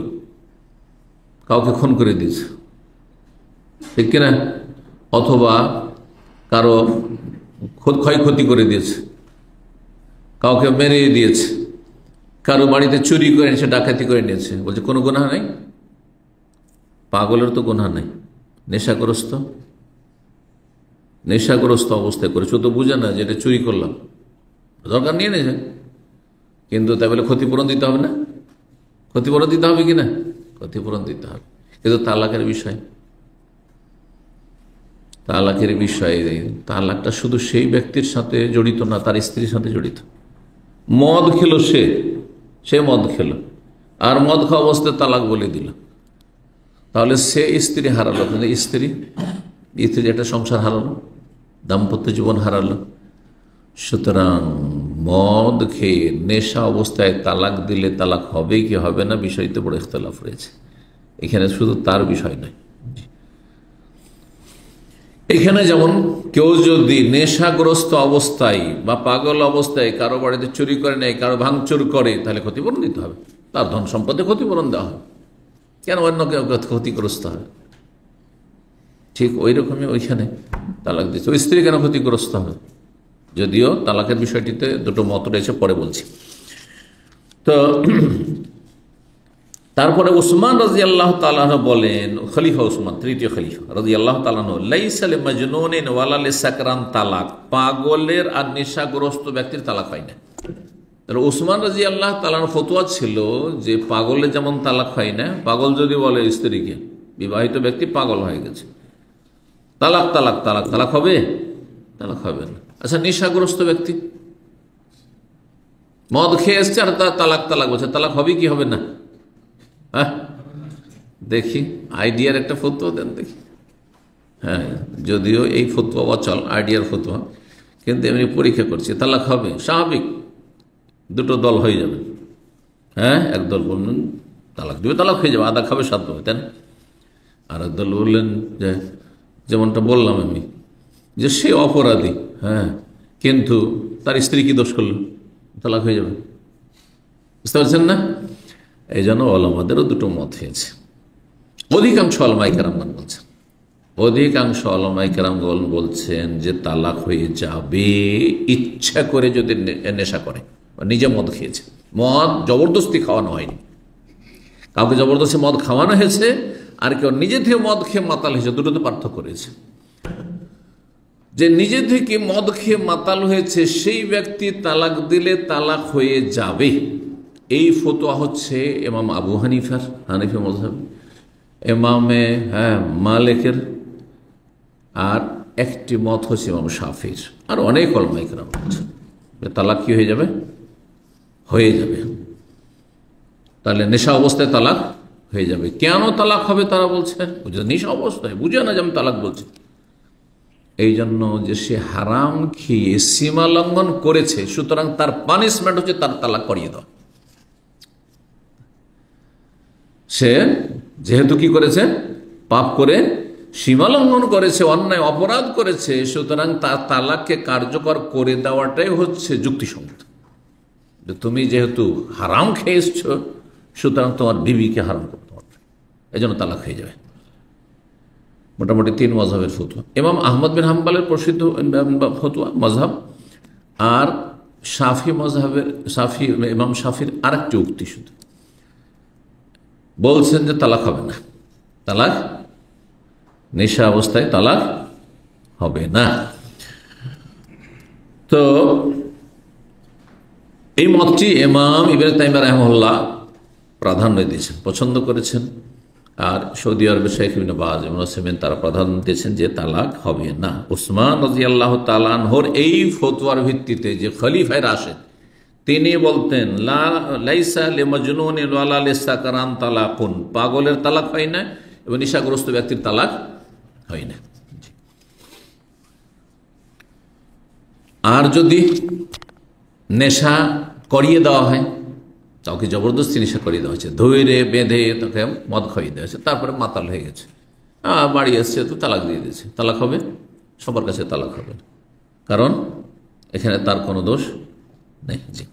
কাউকে খুন করে দিয়েছে, ঠিক কিনা, অথবা কারো ক্ষয়ক্ষতি করে দিয়েছে, কাউকে মেরে দিয়েছে, কারো বাড়িতে চুরি করে নিয়েছে, ডাকাতি করে নিয়েছে, বলছে কোনো গুনাহ নেই। পাগলের তো গুনাহ নেই, নেশাগ্রস্ত নেশাগ্রস্ত অবস্থায় করেছে, ও তো বুঝে না যে এটা চুরি করলাম, দরকার নিয়ে নিয়েছে, কিন্তু তাই বলে ক্ষতিপূরণ দিতে হবে না? ক্ষতিপূরণ দিতে হবে কিনা? ক্ষতিপূরণ দিতে হবে। কিন্তু তালাকের বিষয়, তালাকের বিষয়ে তালাকটা শুধু সেই ব্যক্তির সাথে জড়িত না, তার স্ত্রীর সাথে জড়িত। মদ খেলো, সে মদ খেলো আর মদ খাওয়া অবস্থায় তালাক বলে দিল, তাহলে সে স্ত্রী হারালো, কিন্তু স্ত্রী একটা সংসার হারালো, দাম্পত্য জীবন হারালো। সুতরাং মদ খেয়ে নেশা অবস্থায় তালাক দিলে তালাক হবে কি হবে না, বিষয়তে বড় ইখতিলাফ রয়েছে। এখানে শুধু তার বিষয় নয়, এখানে যেমন কেউ যদি নেশাগ্রস্ত অবস্থায় বা পাগল অবস্থায় কারো বাড়িতে চুরি করে নেয়, কারো ভাঙচুর করে, তাহলে ক্ষতিপূরণ দিতে হবে, তার ধন সম্পদে ক্ষতিপূরণ দেওয়া হবে, কেন অন্য কেউ ক্ষতিগ্রস্ত হবে? ঠিক ওই রকমই ওইখানে তালাক দিচ্ছে, ওই স্ত্রী কেন ক্ষতিগ্রস্ত হবে? যদিও তালাকের বিষয়টিতে দুটো মত রয়েছে, পরে বলছি। তো তারপরে উসমান রাদিয়াল্লাহু তাআলা আনহু বলেন, খলিফা উসমান, তৃতীয় খলিফা রাদিয়াল্লাহু তাআলা আনহু, লাইসা লিমাজনুনিন ওয়ালা লিসাকরান তালাক, পাগলের আর নেশাগ্রস্ত ব্যক্তির তালাক হয় না। তাহলে উসমান রাদিয়াল্লাহু তাআলা আনহুর ফতোয়া ছিল যে পাগলের যেমন তালাক হয় না, পাগল যদি বলে স্ত্রীকে, বিবাহিত ব্যক্তি পাগল হয়ে গেছে, তালাক তালাক তালাক তালাক হবে? তালাক হবে না। আচ্ছা, নেশাগ্রস্ত ব্যক্তি মদ খেয়ে এসছে আর তালাক তালাক বলছে, তালাক হবে কি হবে না? হ্যাঁ, দেখি আইডিয়ার একটা ফতোয়া দেন দেখি। হ্যাঁ, যদিও এই ফতোয়া অচল, আইডিয়ার ফতোয়া, কিন্তু এমনি পরীক্ষা করছি, তালাক হবে স্বাভাবিক, দুটো দল হয়ে যাবে। হ্যাঁ, একদল বললেন তালাক দেবে, তালাক হয়ে যাবে, আদা খাবে সাত পাবে, তাই না? আর একদল বললেন যে, যেমনটা বললাম আমি, যে সে অপরাধী, হ্যাঁ, কিন্তু তার স্ত্রী কি দোষ করলো, তালাক হয়ে যাবে। বুঝতে পারছেন না? এই জন্য ওলামাদেরও দুটো মত হয়েছে। অধিকাংশ ওলামায়ে কেরামগণ বলছেন, অধিকাংশ ওলামায়ে কেরামগণ বলছেন যে তালাক হয়ে যাবে ইচ্ছা করে যদি নেশা করে বা নিজে মদ খেয়েছে। মদ জবরদস্তি খাওয়ানো হয়নি, কাউকে জবরদস্তি মদ খাওয়ানো হয়েছে, আর কেউ নিজে থেকে মদ খেয়ে মাতাল হয়েছে, দুটোতে পার্থক্য রয়েছে। যে নিজে থেকে মদ খেয়ে মাতাল হয়েছে সেই ব্যক্তি তালাক দিলে তালাক হয়ে যাবে, এই ফতোয়া হচ্ছে ইমাম আবু হানিফার, হানিফি মাযহাব, ইমামে মালিকের, আর একটি মত হচ্ছে ইমাম শাফির, আর অনেক উলামায়ে কেরাম বলছেন তালাক কি হয়ে যাবে, হয়ে যাবে। তাহলে নেশা অবস্থায় তালাক হয়ে যাবে। কেন তালাক হবে তারা বলছেন, নেশা অবস্থায় বুঝে না যে আমি তালাক বলছি, এই জন্য যে সে হারাম খেয়ে সীমা লঙ্ঘন করেছে, সুতরাং তার পানিশমেন্ট হচ্ছে তার তালাক করিয়ে দেওয়া। সে যেহেতু কি করেছে, পাপ করে সীমা লঙ্ঘন করেছে, অন্যায় অপরাধ করেছে, সুতরাং তার তালাককে কার্যকর করে দেওয়াটাই হচ্ছে যুক্তিসঙ্গত। তুমি যেহেতু হারাম খেয়ে এসছো, সুতরাং তোমার বিবিকে হারাম করতে হবে, এই জন্য তালাক হয়ে যাবে। মোটামুটি তিন মযহাবের ফতোয়া, ইমাম আহমদ বিন হাম্বলের প্রসিদ্ধ ফতোয়া মযহাব, আর শাফি মযহাবের ইমাম শাফির আরেকটি উক্তি, শুধু বলছেন যে তালাক হবে না, তালাক নেশা অবস্থায় তালাক হবে না। তো এই মতটি ইমাম ইবনে তাইমিয়া রাহিমাহুল্লাহ প্রাধান্য দিয়েছেন, পছন্দ করেছেন, আর সৌদি আরবের শেখ ইবনে বাজ, ইবনে উসাইমিন তারা প্রাধান্য দিয়েছেন যে তালাক হবে না। উসমান রাদিয়াল্লাহু তাআলা আনহুর এই ফতোয়ার ভিত্তিতে যে খলিফায়ে রাশিদ, তিনি বলতেন লাইসা লিমাজনুনিন ওয়ালা লিসাকরান তালাকুন, পাগলের তালাক হয় না এবং নেশাগ্রস্ত ব্যক্তির তালাক হয় না। আর যদি নেশা করিয়ে দেওয়া হয়, কাউকে জবরদস্তি নেশা করিয়ে দেওয়া হয়েছে, ধৈর্য বেঁধে তাকে মদ খাইয়ে দেওয়া হয়েছে, তারপরে মাতাল হয়ে গেছে, বাড়ি এসছে তো তালাক দিয়ে দিয়েছে, তালাক হবে? সবার কাছে তালাক হবে না, কারণ এখানে তার কোনো দোষ নেই। জি,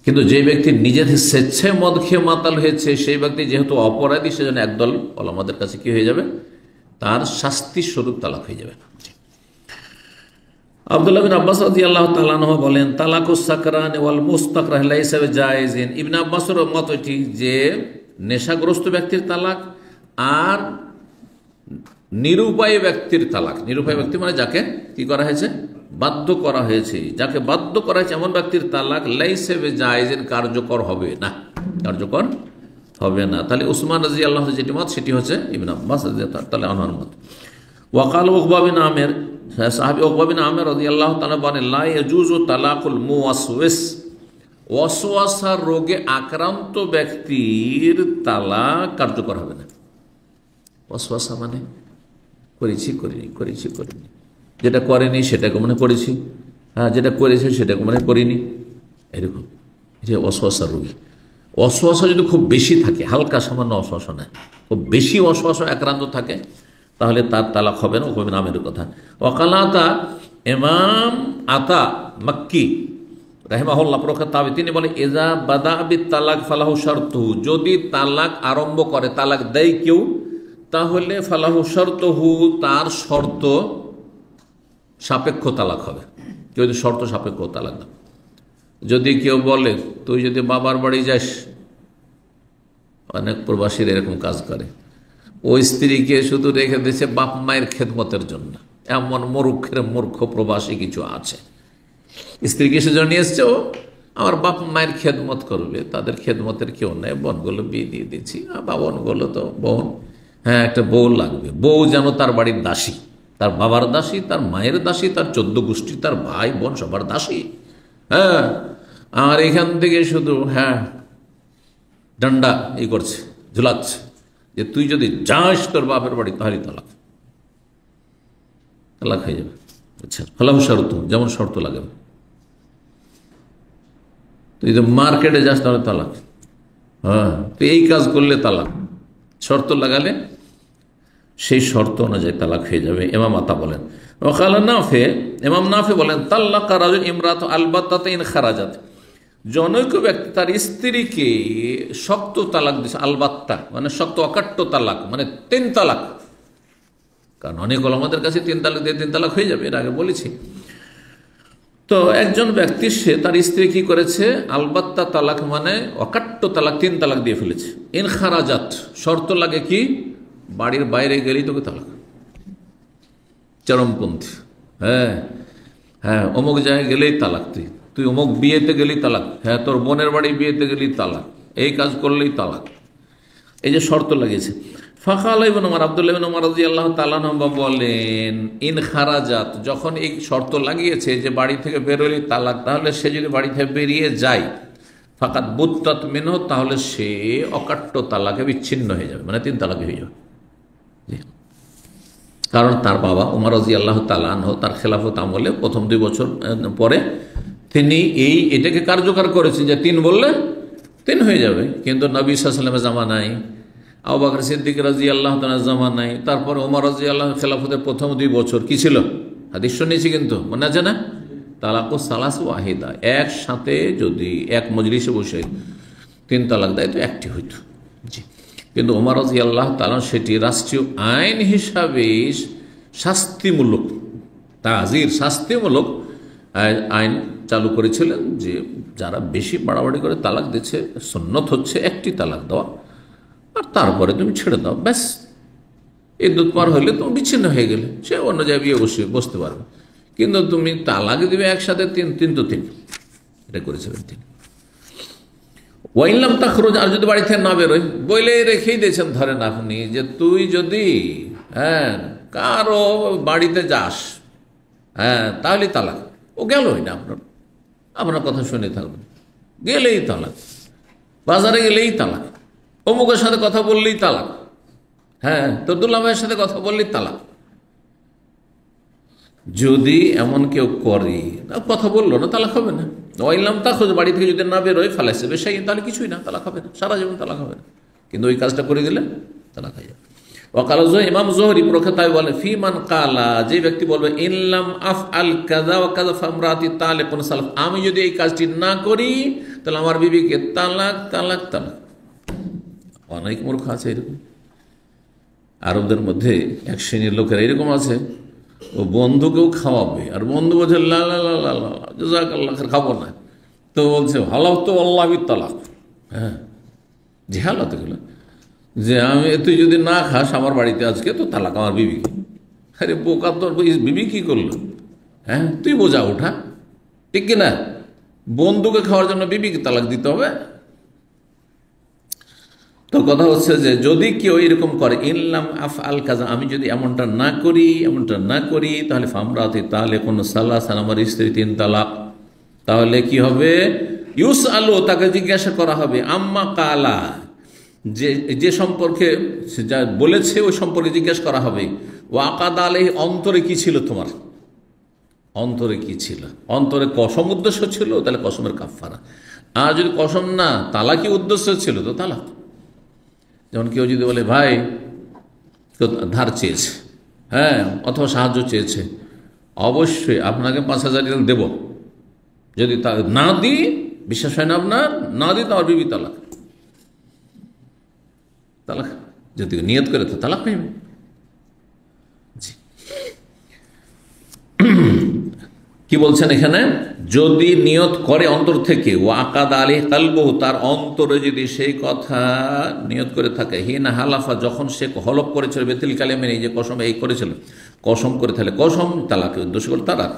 কিন্তু যে ব্যক্তি নিজে স্বেচ্ছায় মদ খেয়ে মাতাল হয়েছে, সেই ব্যক্তি যেহেতু অপরাধী, সেজন্য একদল ওলামাদের কাছে কি হয়ে যাবে, তার শাস্তি স্বরূপ তালাক হয়ে যাবে। আব্দুল্লাহ বিন আব্বাস রাদিয়াল্লাহু তাআলা আনহু বলেন, তালাকুস সাকরান ওয়াল মুস্তাকরাহ লাইসা বিজায়েজিন। ইবনে আব্বাসের মত এটি যে নেশাগ্রস্ত ব্যক্তির তালাক আর নিরুপায় ব্যক্তির তালাক, নিরুপায় ব্যক্তি মানে যাকে কি করা হয়েছে, বাধ্য করা হয়েছে, যাকে বাধ্য করা হয়েছে এমন ব্যক্তির তালাক লাইসা বিজায়েজিন, কার্যকর হবে না, কার্যকর হবে না। তাহলে উসমান রাদিয়াল্লাহু আনহু যেটি মত, সেটি হচ্ছে ইবনে আব্বাস রাদিয়াল্লাহু তাআলা আনহুর মত। ওয়াকাল উকবা বিন আমির, সাহাবী উকবা বিন আমির রাদিয়াল্লাহু তাআলা বলেন, লা ইয়াজুজু তালাকুল মুওয়াসওয়িস, ওয়াসওয়াসার রোগে আক্রান্ত ব্যক্তির তালাক কার্যকর হবে না। ওয়াসওয়াসা মানে করেছি করিনি, করেছি করিনি, যেটা করেনি সেটাকে মনে করেছি, যেটা করেছে সেটাকে মনে করিনি, এরকম, যে ওয়াসওয়াসার রোগী। ওয়াসওয়াসা যদি খুব বেশি থাকে, হালকা সামান্য ওয়াসওয়াসা না, খুব বেশি ওয়াসওয়াসা আক্রান্ত থাকে, তাহলে তার তালাক হবে না। উকবা বিন আমিরের কথা। ওয়াকালাতা, ইমাম আতা মাক্কি রাহিমাহুল্লাহ প্রখ্যাত তাবী, তিনি বলে, ইজা বাদা বিত তালাক ফালাহু শারতুহু, যদি তালাক আরম্ভ করে, তালাক দেয় কেউ, তাহলে ফালাহু শারতুহু, তার শর্ত সাপেক্ষ তালাক হবে। কেউ যদি শর্ত সাপেক্ষ তালাক দেয়, যদি কেউ বলে তুই যদি বাবার বাড়ি যাস, অনেক প্রবাসীরা এরকম কাজ করে, ওই স্ত্রীকে শুধু রেখে দিয়েছে বাপ মায়ের খেদমতের জন্য, এমন মূর্খ প্রবাসী কিছু আছে। স্ত্রীকে সেজন্য নিয়ে এসছে, ও আমার বাপ মায়ের খেদমত করবে, তাদের খেদমতের কেউ নেই, বোনগুলো বিয়ে দিয়ে দিচ্ছি, বা বোনগুলো তো বোন, হ্যাঁ একটা বউ লাগবে, বউ যেন তার বাড়ির দাসী, তার বাবার দাসী, তার মায়ের দাসী, তার 14 গোষ্ঠী, তার ভাই বোন সবার দাসী। হ্যাঁ, আর এখান থেকে শুধু ডান্ডা করছে, ঝুলাচ্ছে, যে তুই যদি যাস তোর বাপের বাড়ি, তাহলে তালাক, তালাক হয়ে যাবে। আচ্ছা, ফালাহু শর্ত, যেমন শর্ত লাগাবে, তুই যদি মার্কেটে যাস তাহলে তালাক, হ্যাঁ তুই এই কাজ করলে তালাক, শর্ত লাগালে সেই শর্ত অনুযায়ী তালাক হয়ে যাবে। ইমাম আতা বলেন, ওয়াকালা নাফে, ইমাম নাফে বলেন, তাল্লাকা রাজুল ইমরাত আলবাত্তাতা ইন খারাজাত, জনৈক ব্যক্তি তার স্ত্রীকে শক্ত তালাক দিচ্ছে, আলবাত্তা মানে শক্ত, অকাট্য তালাক মানে 3 তালাক, কারণ অনেক ওলামাদের কাছে 3 তালাক দিয়ে 3 তালাক হয়ে যাবে, এর আগে বলেছি। তো একজন ব্যক্তি, সে তার স্ত্রী কি করেছে, আলবাত্তা তালাক মানে অকাট্য তালাক, 3 তালাক দিয়ে ফেলেছে। ইন খারাজাত, শর্ত লাগে কি, বাড়ির বাইরে গেলেই তোকে তালাক, চরমপন্থী, হ্যাঁ হ্যাঁ অমুক জায়গায় গেলেই তালাক, তুই অমুক বিয়েতে গেলেই তালাক, হ্যাঁ তোর বোনের বাড়ি বিয়েতে গেলেই তালাক, এই কাজ করলেই তালাক, এই যে শর্ত লাগিয়েছে। ফাকাল ইবনে ওমর, আব্দুল্লাহ ইবনে ওমর রাদিয়াল্লাহু তাআলা আনহু বলেন, ইন খারাজাত, যখন এই শর্ত লাগিয়েছে যে বাড়ি থেকে বেরোলেই তালাক, তাহলে সে যদি বাড়ি থেকে বেরিয়ে যায়, ফাকাত বুত্তাত মিনহু, তাহলে সে অকাট্য তালাকে বিচ্ছিন্ন হয়ে যাবে, মানে 3 তালাকে হয়ে যাবে। কারণ তার বাবা ওমর রাদিয়াল্লাহু তাআলা আনহু তার খেলাফত আমলে প্রথম 2 বছর পরে তিনি এটাকে কার্যকর করেছেন যে 3 বললে 3 হয়ে যাবে, কিন্তু নবী সাল্লাল্লাহু আলাইহি ওয়াসাল্লামের জামানায়, আবু বকর সিদ্দিক রাদিয়াল্লাহু তাআলার জামানায়, তারপর ওমর রাদিয়াল্লাহু খেলাফতের প্রথম 2 বছর কি ছিল, হাদিস শুনেছি কিন্তু মনে আছে না, তালাকুস সালাস ওয়াহিদা, একসাথে যদি এক মজলিসে বসে 3 তালাক দেয় তো একটি হইতো। জি, কিন্তু ওমর রাদিয়াল্লাহু তাআলা সেটি রাষ্ট্রীয় আইন হিসাবে শাস্তিমূলক, তাজির শাস্তিমূলক আইন চালু করেছিলেন, যে যারা বেশি বাড়াবাড়ি করে তালাক দিচ্ছে, সুন্নত হচ্ছে একটি তালাক দেওয়া, আর তারপরে তুমি ছেড়ে দাও, ব্যাস, এই দুধ পার হইলে তুমি বিচ্ছিন্ন হয়ে গেলে, সে অন্য জায়গায় বিয়ে বসতে পারবে, কিন্তু তুমি তালাক দিবে একসাথে 3 তো 3, এটা করেছিলেন তিনি। ওয়াইল্লাম তাখরুজ, আর যদি বাড়ি থেকে না বেরোয়, বলে রেখেই দিয়েছেন, ধরেন আপনি যে তুই যদি কারো বাড়িতে যাস, তাহলে তালাক, ও গেলই না, আপনার কথা শুনে থাকবেন, গেলেই তালাক, বাজারে গেলেই তালাক, অমুকের সাথে কথা বললেই তালাক, হ্যাঁ, তো দুলা ভাইয়ের সাথে কথা বললি তালাক। যদি এমন কেউ করে, কথা বললো না, তালাক হবে না। ওইলাম তা খোঁজ, বাড়ি থেকে যদি না বেরোয় ফালাইছে বেশাই, তাহলে কিছুই না, তালাক হবে না, সারা জীবন তালাক হবে না। কিন্তু ওই কাজটা করে গেলে তালাক হয়ে যাবে। ওয়াকাল ইমাম যোহরি প্রখ্যাত বলে, ফি মান কালা, যে ব্যক্তি বলবে ইনলাম আফ আল কাযা ওয়া কাযা ফামরাতি তালিকুন সালাফ, আমি যদি এই কাজটি না করি তাহলে আমার বিবিকে তালাক তালাক তালাক। অনেক মূর্খ আছে এরকম। আরবদের মধ্যে এক শ্রেণীর লোকেরা এরকম আছে, ও বন্ধুকেও খাওয়াবে, আর বন্ধু বলছে লা লা লা লা লা জাযাকাল্লাহ খাইর, খাবো না, তো বলছে হালাল তো আল্লাহ বিত তালাক। হ্যাঁ, জিহালত এগুলো, যে আমি তুই যদি না খাস আমার বাড়িতে আজকে তো তালাক আমার বিবিকে। আরে বোকা, তোর বিবি কি করলো? হ্যাঁ, তুই বোঝা ওঠা, ঠিক কিনা? বন্ধুকে খাওয়ার জন্য বিবিকে তালাক দিতে হবে? তো কথা হচ্ছে যে যদি কেউ এরকম করে, ইনলাম আফ আল কাজা, আমি যদি এমনটা না করি তাহলে ফামরাতি, তাহলে কোন সালাসান, আমার স্ত্রী 3 তালাক। তাহলে কি হবে? ইউস আলো, তাকে জিজ্ঞাসা করা হবে, আম্মা কালা, যে সম্পর্কে যা বলেছে ওই সম্পর্কে জিজ্ঞাসা করা হবে। ওয়াকাদ আলাইহি, অন্তরে কি ছিল তোমার, অন্তরে কি ছিল? অন্তরে কসম উদ্দেশ্য ছিল, তাহলে কসমের কাফারা। আর যদি কসম না, তালাকি উদ্দেশ্য ছিল, তো তালাক। যেমন কেউ যদি বলে ভাই কেউ ধার চেয়েছে, হ্যাঁ, অথবা সাহায্য চেয়েছে, অবশ্যই আপনাকে 5,000 রিয়াল দেব, যদি তা না দিই, বিশ্বাস হয় না আপনার, না দিই তো আমার বিবি তালাক। তালাক যদি নিয়ত করে তো তালাক হয়ে যাবে। কি বলছেন এখানে? যদি নিয়ত করে অন্তর থেকে, ওয়াকাদ আলাইহি কালবুহু, তার অন্তরে যদি সেই কথা নিয়ত করে থাকে, হিনা হালাফা, যখন সে হলফ করেছিল, বেতিল কালেমে, এই যে কসম এই করেছিল, কসম করে, তাহলে কসম তালাকে উদ্দেশ্য করে তালাক।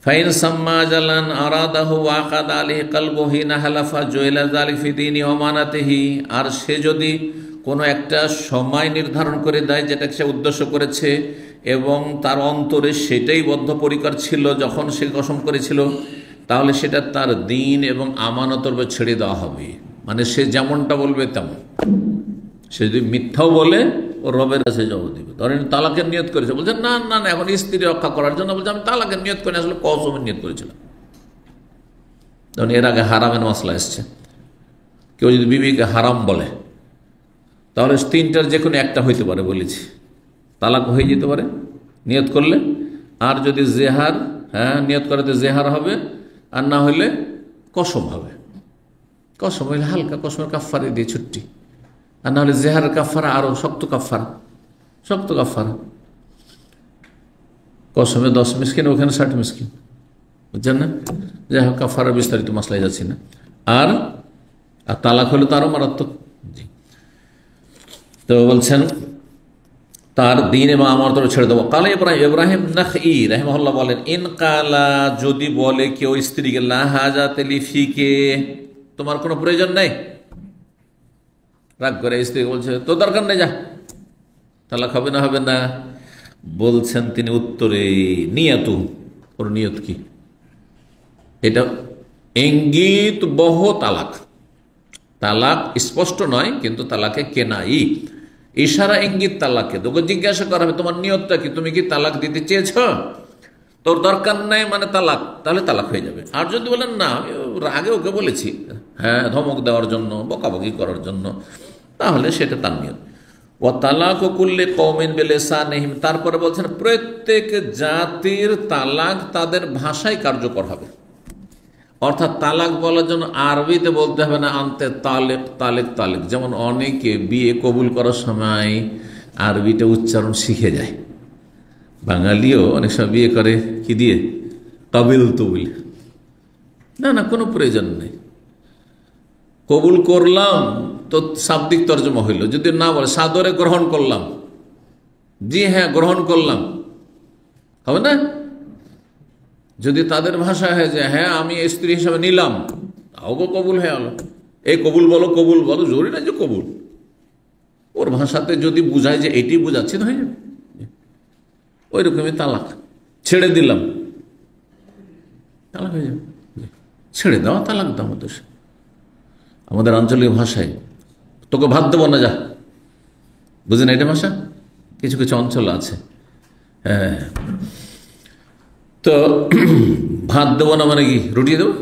ফাইন সাম্মা জালান আরাদাহু ওয়াকাদ আলাইহি কালবুহু হিনা হালাফা জুইলা যালিক ফি দীনি ওয়া আমানাতিহি, আর সে যদি কোনো একটা সময় নির্ধারণ করে দেয় যেটা সে উদ্দেশ্য করেছে, এবং তার অন্তরে সেটাই বদ্ধপরিকর ছিল যখন সে কসম করেছিল, তাহলে সেটা তার দিন এবং আমানতের উপর ছেড়ে দেওয়া হবে। মানে সে যেমনটা বলবে তেমন। সে যদি মিথ্যাও বলে, ও রবের কাছে জবাব দিবে। ধরেন তালাকের নিয়ত করেছে, বলছে না না না, এখন স্ত্রী রক্ষা করার জন্য বলছে আমি তালাকের নিয়ত করি, আসলে কসমের নিয়ত করেছিলাম। তখন এর আগে হারামের মশলা এসছে। কেউ যদি বিবিকে হারাম বলে, তাহলে 3টার যে কোনো একটা হইতে পারে, বলেছি, তালাক হয়ে যেতে পারে নিয়ত করলে। আর যদি জেহার, হ্যাঁ, নিয়ত করাতে জেহার হবে, আর না হইলে কসম হবে। কসম হইলে হালকা, কসমের কাফারে দিয়ে ছুটি, আর না হলে জেহারের কাফারা আরো শক্ত কাফারা, শক্ত কাফারা। কসমে 10 মিসকিন, ওখানে 60 মিসকিন, বুঝছেন না? যাই হোক, কাফারা বিস্তারিত মশলায় যাচ্ছি না। আর তালাক হলে তো আরো মারাত্মক। জি, তো বলছেন তার দিন এবং আমার তরফ ছেড়ে দেবো। কালে ইব্রাহিম নাখঈ রাহিমাহুল্লাহ বলেন, ইন কালা, যদি বলে কেউ স্ত্রীকে, লা হাজাতে লি ফিকে, তোমার কোনো প্রয়োজন নেই, রাগ করে স্ত্রী বলছে তোর দরকার নেই, যা, তালাক হবে না? হবে না। বলছেন তিনি উত্তরে, নিয়তু, ওর নিয়ত কি? এটা ইঙ্গিত বহ তালাক। তালাক স্পষ্ট নয়, কিন্তু তালাকে কেনাই, ইশারা ইঙ্গিত তালাকে। তোকে জিজ্ঞাসা করা হবে তোমার নিয়তটা কি, তুমি কি তালাক দিতে চেয়েছ? তোর দরকার নেই মানে তালাক, তাহলে তালাক হয়ে যাবে। আর যদি বলেন না, আগে ওকে বলেছি, হ্যাঁ, ধমক দেওয়ার জন্য, বকাবকি করার জন্য, তাহলে সেটা তার নিয়ত। ও তালাক কুল্লি কওমিন বিলিসানিহিম, তারপরে বলছেন প্রত্যেক জাতির তালাক তাদের ভাষায় কার্যকর হবে। অর্থাৎ তালাক বলার জন্য আরবিতে বলতে হবে না আনতে তালেক তালেক তালেক। যেমন অনেকে বিয়ে কবুল করার সময় আরবিটা উচ্চারণ শিখে যায়। বাঙালিও অনেক সময় বিয়ে করে কি দিয়ে, কাবিল তুবিল। না না, কোনো প্রয়োজন নেই। কবুল করলাম তো শাব্দিক তর্জমা হইল, যদি না বলে সাদরে গ্রহণ করলাম, জি হ্যাঁ গ্রহণ করলাম, হবে না? যদি তাদের ভাষা হয় যে হ্যাঁ আমি স্ত্রী হিসাবে নিলাম, তাও কবুল হয়ে গেল। এই কবুল বলো, কবুল বলো, জরুরি না যে কবুল। ওর ভাষাতে যদি বুঝায় যে এটি বুঝাচ্ছে, হয়ে যাবে। ওই রকমই তালাক, ছেড়ে দিলাম, তালাক হয়ে যাবে। ছেড়ে দেওয়া তালাক দাও। আমাদের আঞ্চলিক ভাষায় তোকে ভাত দেবো না, যা, বুঝেন এটা ভাষা? কিছু কিছু অঞ্চল আছে। হ্যাঁ, তো ভাত দেবো না মানে কি রুটি দেবো,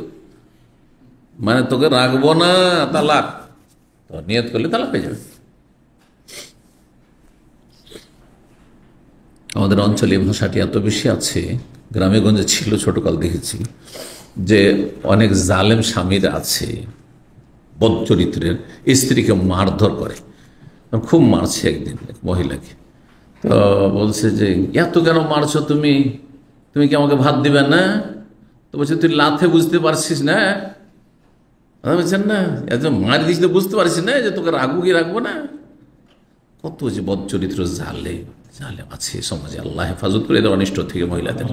মানে তোকে রাখবো না, তালাক। তো নিয়ত করলে তালাক হয়ে যাবে। আমাদের অঞ্চলে এই ভাষাটি এত বেশি আছে, গ্রামে গঞ্জে ছিল, ছোটকাল দেখেছি যে অনেক জালেম স্বামীর আছে, বদ চরিত্রের, স্ত্রীকে মারধর করে। খুব মারছে একদিন এক মহিলাকে, তো বলছে যে এত কেন মারছো তুমি, তুমি কি আমাকে ভাত দিবে না? তো বলছে তুই লাথে বুঝতে পারছিস না, বলছেন না এত মার দিস তো বুঝতে পারছিস না যে তোকে রাখবো কি রাখবো না। কত যে বদ চরিত্র জালে জালে আছে সমাজে, আল্লাহ হেফাজত করে এদের অনিষ্ট থেকে মহিলাদের।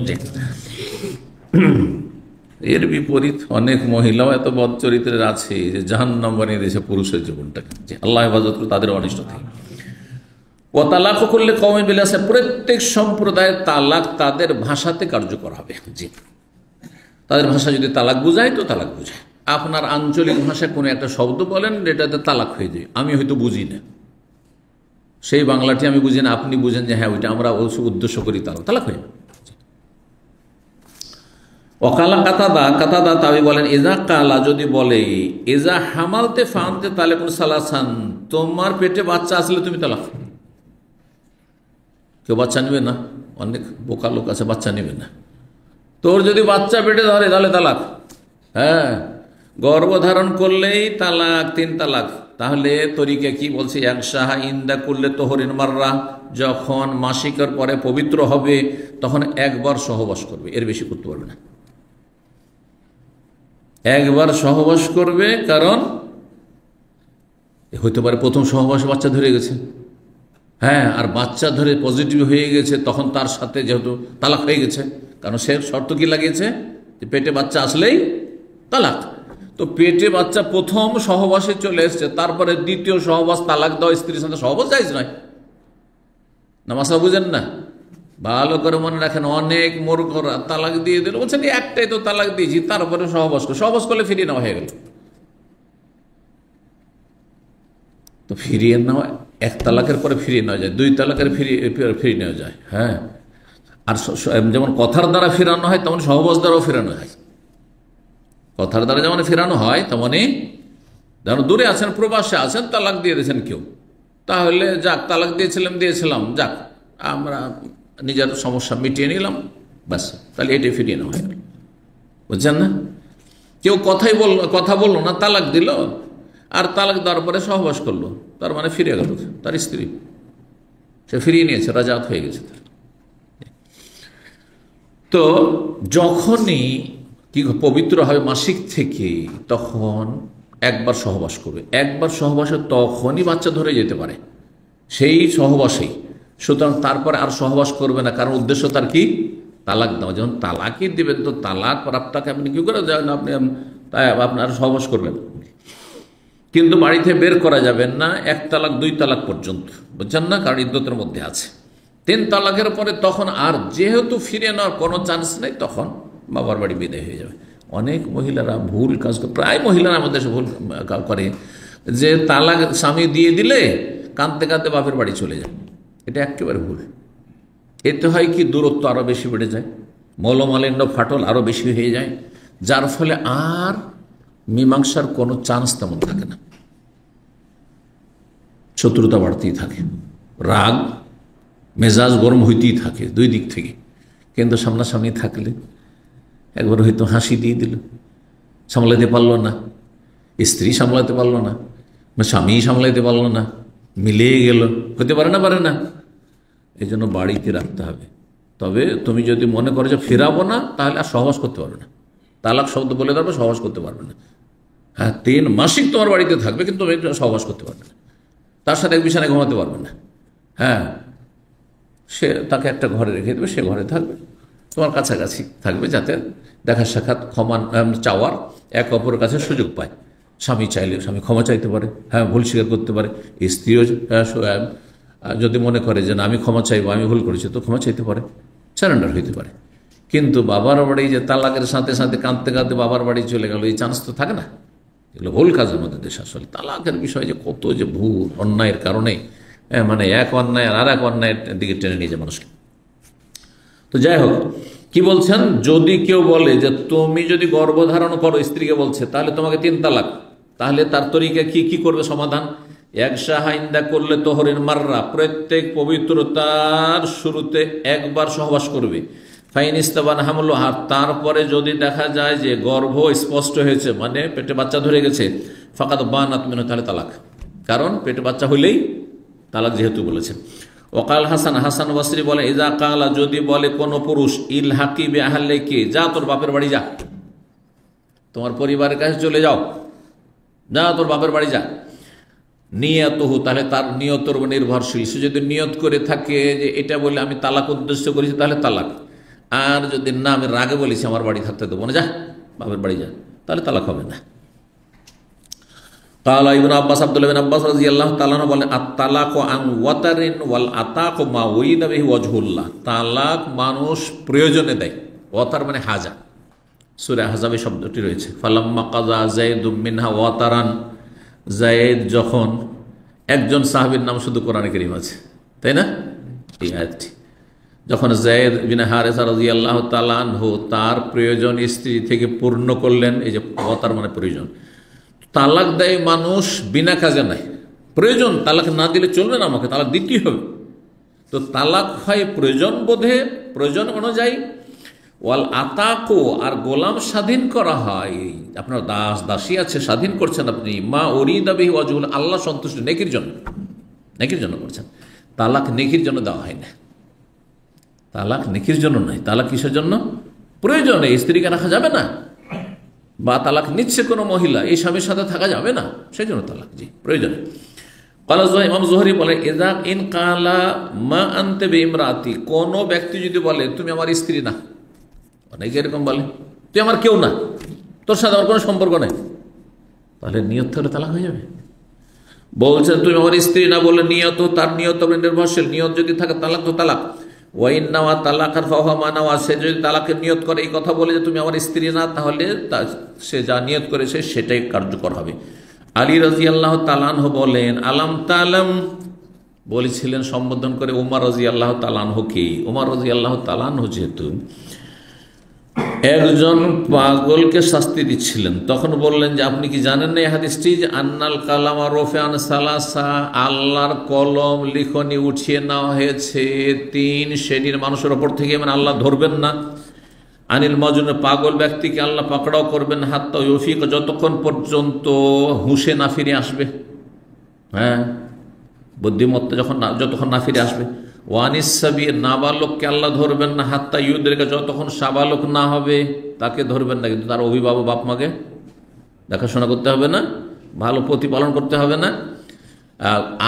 এর বিপরীত অনেক মহিলাও এত বদ চরিত্রের আছে যে জাহান্নাম বানিয়ে দিয়েছে পুরুষের জীবনটাকে, যে আল্লাহ হেফাজত করে তাদের অনিষ্ট থেকে। ও তালাক করলে কমে বেলে আসে, প্রত্যেক সম্প্রদায়ের তালাক তাদের ভাষাতে কার্যকর হবে। জি, তাদের ভাষা যদি তালাক বুঝায় তো তালাক বুঝায়। আপনার আঞ্চলিক ভাষায় কোনো একটা শব্দ বলেন, এটাতে তালাক হয়ে যায়, আমি হয়তো বুঝি না, সেই বাংলাটি আমি বুঝি না, আপনি বুঝেন যে হ্যাঁ ওইটা আমরা উদ্দেশ্য করি, তালাক হয়ে যায়। অকালা কাতাদা, কাতাদা তাবি বলেন এজা কালা যদি বলে এজা হামালতে ফানতে তাহলে কোন সালাসান, তোমার পেটে বাচ্চা আসলে তুমি তালাক। কেউ বাচ্চা নেবে না, অনেক বোকা লোক আছে বাচ্চা নেবে না। তোর যদি বাচ্চা পেটে ধরে তাহলে তালাক। হ্যাঁ, গর্ভধারণ করলেই তালাক, 3 তালাক। তাহলে তরিকা কি বলছে, এক সাহা ইন্দা করলে তোহরিন মাররা, যখন মাসিকের পরে পবিত্র হবে তখন একবার সহবাস করবে, এর বেশি করতে পারবে না। একবার সহবাস করবে, কারণ হইতে পারে প্রথম সহবাসে বাচ্চা ধরে গেছে, হ্যাঁ, আর বাচ্চা ধরে পজিটিভ হয়ে গেছে, তখন তার সাথে যেহেতু তালাক হয়ে গেছে, কারণ সে শর্ত কি লাগিয়েছে যে পেটে বাচ্চা আসলেই তালাক। তো পেটে বাচ্চা প্রথম সহবাসে চলে এসছে, তারপরে দ্বিতীয় সহবাস তালাক দেওয়া স্ত্রীর সাথে সহবাস জায়েজ নয়। নামাজটা বুঝেন না, ভালো করে মনে রাখেন। অনেক মূর্খরা তালাক দিয়ে দিল, বলছেন একটাই তো তালাক দিয়েছি, তারপরে সহবাস করলে ফিরিয়ে নেওয়া হয়ে গেল। তো ফিরিয়ে নেওয়া, 1 তালাকের পরে ফিরিয়ে নেওয়া যায়, 2 তালাকের ফিরিয়ে নেওয়া যায়। হ্যাঁ, আর যেমন কথার দ্বারা ফেরানো হয় তেমন সহবাস দ্বারাও ফেরানো হয়। কথার দ্বারা যেমন ফেরানো হয় তেমনই, যেমন দূরে আছেন, প্রবাসে আছেন, তালাক দিয়ে দিয়েছেন কেউ, তাহলে যাক তালাক দিয়েছিলাম যাক, আমরা নিজের সমস্যা মিটিয়ে নিলাম, ব্যাস, তাহলে এটাই ফিরিয়ে নেওয়া হয়। বুঝছেন না? কেউ কথা বললো না, তালাক দিল, আর তালাক দেওয়ার পরে সহবাস করলো, তার মানে ফিরে গেল তার স্ত্রী, সে ফিরিয়ে নিয়েছে, রাজাত হয়ে গেছে তার। তো যখনই কি পবিত্র হবে মাসিক থেকে, তখন একবার সহবাস করবে। একবার সহবাসে তখনই বাচ্চা ধরে যেতে পারে, সেই সহবাসেই। সুতরাং তারপরে আর সহবাস করবে না, কারণ উদ্দেশ্য তার কি, তালাক দেওয়া। যখন তালাকই দেবেন তো তালাক প্রাপ্তাকে আপনি কি করে আপনি আপনার সহবাস করবেন, কিন্তু বাড়িতে বের করা যাবেন না 1 তালাক 2 তালাক পর্যন্ত, বুঝছেন না, কারণ ইদ্যতের মধ্যে আছে। 3 তালাকের পরে তখন আর যেহেতু ফিরে নেওয়ার কোনো চান্স নেই, তখন বাবার বাড়ি বিদায় হয়ে যাবে। অনেক মহিলারা ভুল কাজ করে, প্রায় মহিলারা আমাদের দেশে ভুল করে, যে তালাক স্বামী দিয়ে দিলে কাঁদতে কাঁদতে বাপের বাড়ি চলে যায়। এটা একেবারে ভুল। এতে হয় কি, দূরত্ব আরও বেশি বেড়ে যায়, মলমালিন্য ফাটল আরও বেশি হয়ে যায়, যার ফলে আর মীমাংসার কোনো চান্স তেমন থাকে না, শত্রুতা বাড়তেই থাকে, রাগ মেজাজ গরম হইতেই থাকে 2 দিক থেকে। কিন্তু সামনাসামনি থাকলে একবার হয়তো হাসি দিয়ে দিল, সামলাতে পারলো না, স্ত্রী সামলাতে পারলো না, স্বামী সামলাতে পারলো না, মিলিয়ে গেল, হতে পারে না। এই জন্য বাড়িতে রাখতে হবে। তবে তুমি যদি মনে করো যে ফেরাবো না, তাহলে আর সহবাস করতে পারবে না, তালাক শব্দ বলে দেবে, সহবাস করতে পারবে না। হ্যাঁ, 3 মাসিক তোমার বাড়িতে থাকবে, কিন্তু তুমি সহবাস করতে পারবে না, তার সাথে এক বিছানায় ঘুমাতে পারবে না। হ্যাঁ, সে তাকে একটা ঘরে রেখে দেবে, সে ঘরে থাকবে, তোমার কাছাকাছি থাকবে, যাতে দেখা সাক্ষাৎ ক্ষমা চাওয়ার এক অপরের কাছে সুযোগ পায়। স্বামী চাইলে স্বামী ক্ষমা চাইতে পারে, হ্যাঁ, ভুল স্বীকার করতে পারে। স্ত্রীও যদি মনে করে যে না আমি ক্ষমা চাইবো, আমি ভুল করেছি, তো ক্ষমা চাইতে পারে, সারেন্ডার হইতে পারে। কিন্তু বাবার বাড়ি যে তালাকের সাথে সাথে কাঁদতে কাঁদতে বাবার বাড়ি চলে গেল, এই চান্স তো থাকে না। এগুলো ভুল কাজ আমাদের দেশে। আসলে তালাকের বিষয় যে কত যে ভুল অন্যায়ের কারণে মানে এক অন্যায় আর এক অন্যায়ের দিকে টেনে নিয়ে যায় মানুষকে। তো যাই হোক, কি বলছেন, যদি কেউ বলে যে তুমি যদি গর্ভধারণ করো, স্ত্রীকে বলছে, তাহলে তোমাকে 3 তালাক, তাহলে তার তরিকা কি করবে সমাধান? এক শাহাইন্দা করলে তোহরিন মাররা, প্রত্যেক পবিত্রতার শুরুতে একবার সহবাস করবে। ফাইন ইস্তাবান হামল, আর তারপরে যদি দেখা যায় যে গর্ভ স্পষ্ট হয়েছে, মানে পেটে বাচ্চা ধরে গেছে, ফাকাত বানাত মিনহু, তাহলে তালাক। কারণ পেটে বাচ্চা হইলেই তালাক যেহেতু বলেছেন। ওকাল হাসান, হাসান বসরি বলে, ইজা কালা, যদি বলে কোনো পুরুষ, ইল হাকি বে আহলেকি, যা তোর বাপের বাড়ি যা, তোমার পরিবারের কাছে চলে যাও, যা তোর বাপের বাড়ি যা। নিয়তহু, তাহলে তার নিয়তের উপর নির্ভরশীল। সে যদি নিয়ত করে থাকে যে এটা বলে আমি তালাক উদ্দেশ্য করেছি, তাহলে তালাক। আর যদি না, আমি রাগে বলেছি আমার বাড়ি থাকতে দেবো না, যা বাপের বাড়ি যা, তাহলে তালাক হবে না। কালা ইবনে আব্বাস, আব্দুল্লাহ বিন আব্বাস রাদিয়াল্লাহু তাআলা বলেন, আত-তালাকু আন ওয়াতারিন ওয়াল আতাকু মা উইদা বিহি ওয়াজহুল্লাহ, তালাক মানুষ প্রয়োজনে দেয়। ওয়াতার মানে হাজা, সূরা আহজাবে শব্দটি রয়েছে। ফালাম্মা কাযা যায়েদুম মিনহা ওয়াতারান, যায়েদ যখন, একজন সাহাবীর নাম শুধু কোরআনে কারীম আছে, তাই না? এই আয়াতটি যখন যায়েদ বিন হারেসা রাদিয়াল্লাহু তাআলা আনহু তার প্রয়োজন স্ত্রী থেকে পূর্ণ করলেন, এই যে ওয়াতার মানে প্রয়োজন। তালাক দেয় মানুষ বিনা কাজে নাই, প্রয়োজন, তালাক না দিলে চলবে না, আমাকে তালাক দিতেই হবে। তো তালাক হয় প্রয়োজন বোধে, প্রয়োজন অনুযায়ী। ওয়াল আতাকো, আর গোলাম স্বাধীন করা হয়, আপনার দাস দাসী আছে, স্বাধীন করছেন আপনি, মা উরিদা বিহি ওয়াজহুল, আল্লাহ সন্তুষ্ট, নেকির জন্য, নেকির জন্য করছেন। তালাক নেকির জন্য দেওয়া হয় না, তালাক নেকির জন্য নয়। তালাক কিসের জন্য? প্রয়োজনে, স্ত্রীকে রাখা যাবে না, বা তালাক নিচ্ছে কোনো মহিলা, এই স্বামীর সাথে থাকা যাবে না, সেই জন্য তালাক, জি প্রয়োজনে। ইমাম জোহরি বলে, ইযা ইন কালা মা আনতে বিইমরাতি, কোন ব্যক্তি যদি বলে তুমি আমার স্ত্রী না, অনেকে এরকম বলে, তুই আমার কেউ না, তোর সাথে আমার কোনো সম্পর্ক নেই, তাহলে নিয়ত থাকলে তালাক হয়ে যাবে। বলছেন তুমি আমার স্ত্রী না, বলে নিয়ত, তার নিয়ত নির্ভরশীল, নিয়ত যদি থাকে তালাক তো তালাক। ওয়াইন নাওয়া তালাকার ফাহুয়া মা নাওয়া, সে যদি তালাকের নিয়ত করে, এই কথা বলে যে তুমি আমার স্ত্রী না, তাহলে সে যা নিয়ত করেছে সেটাই কার্যকর হবে। আলী রাদিয়াল্লাহু তাআলা আনহু বলেন, আলাম তালাম, বলেছিলেন সম্বোধন করে উমর রাদিয়াল্লাহু তাআলা আনহুকে। উমর রাদিয়াল্লাহু তাআলা আনহু যেহেতু একজন পাগলকে শাস্তি দিচ্ছিলেন, তখন বললেন যে আপনি কি জানেন না এই হাদিসটি, যে আন্নাল কালামা রফিআন সালাসা, আল্লাহর কলম লিখনি উঠিয়ে নেওয়া হয়েছে 3 শ্রেণীর মানুষের ওপর থেকে, মানে আল্লাহ ধরবেন না। আনিল মাজনুন, পাগল ব্যক্তিকে আল্লাহ পাকড়াও করবেন, হাত্তা ইউফিক, যতক্ষণ পর্যন্ত হুঁশে না ফিরে আসবে, হ্যাঁ বুদ্ধিমত্তা যতক্ষণ না ফিরে আসবে। ওয়ানিস সাবির, নাবালককে আল্লাহ ধরবেন না, হাত্তা ইউদরিকা, যতক্ষণ সাবালক না হবে তাকে ধরবেন না, কিন্তু তার অভিভাবক বাপ মাকে দেখাশোনা করতে হবে না, ভালো প্রতিপালন করতে হবে না।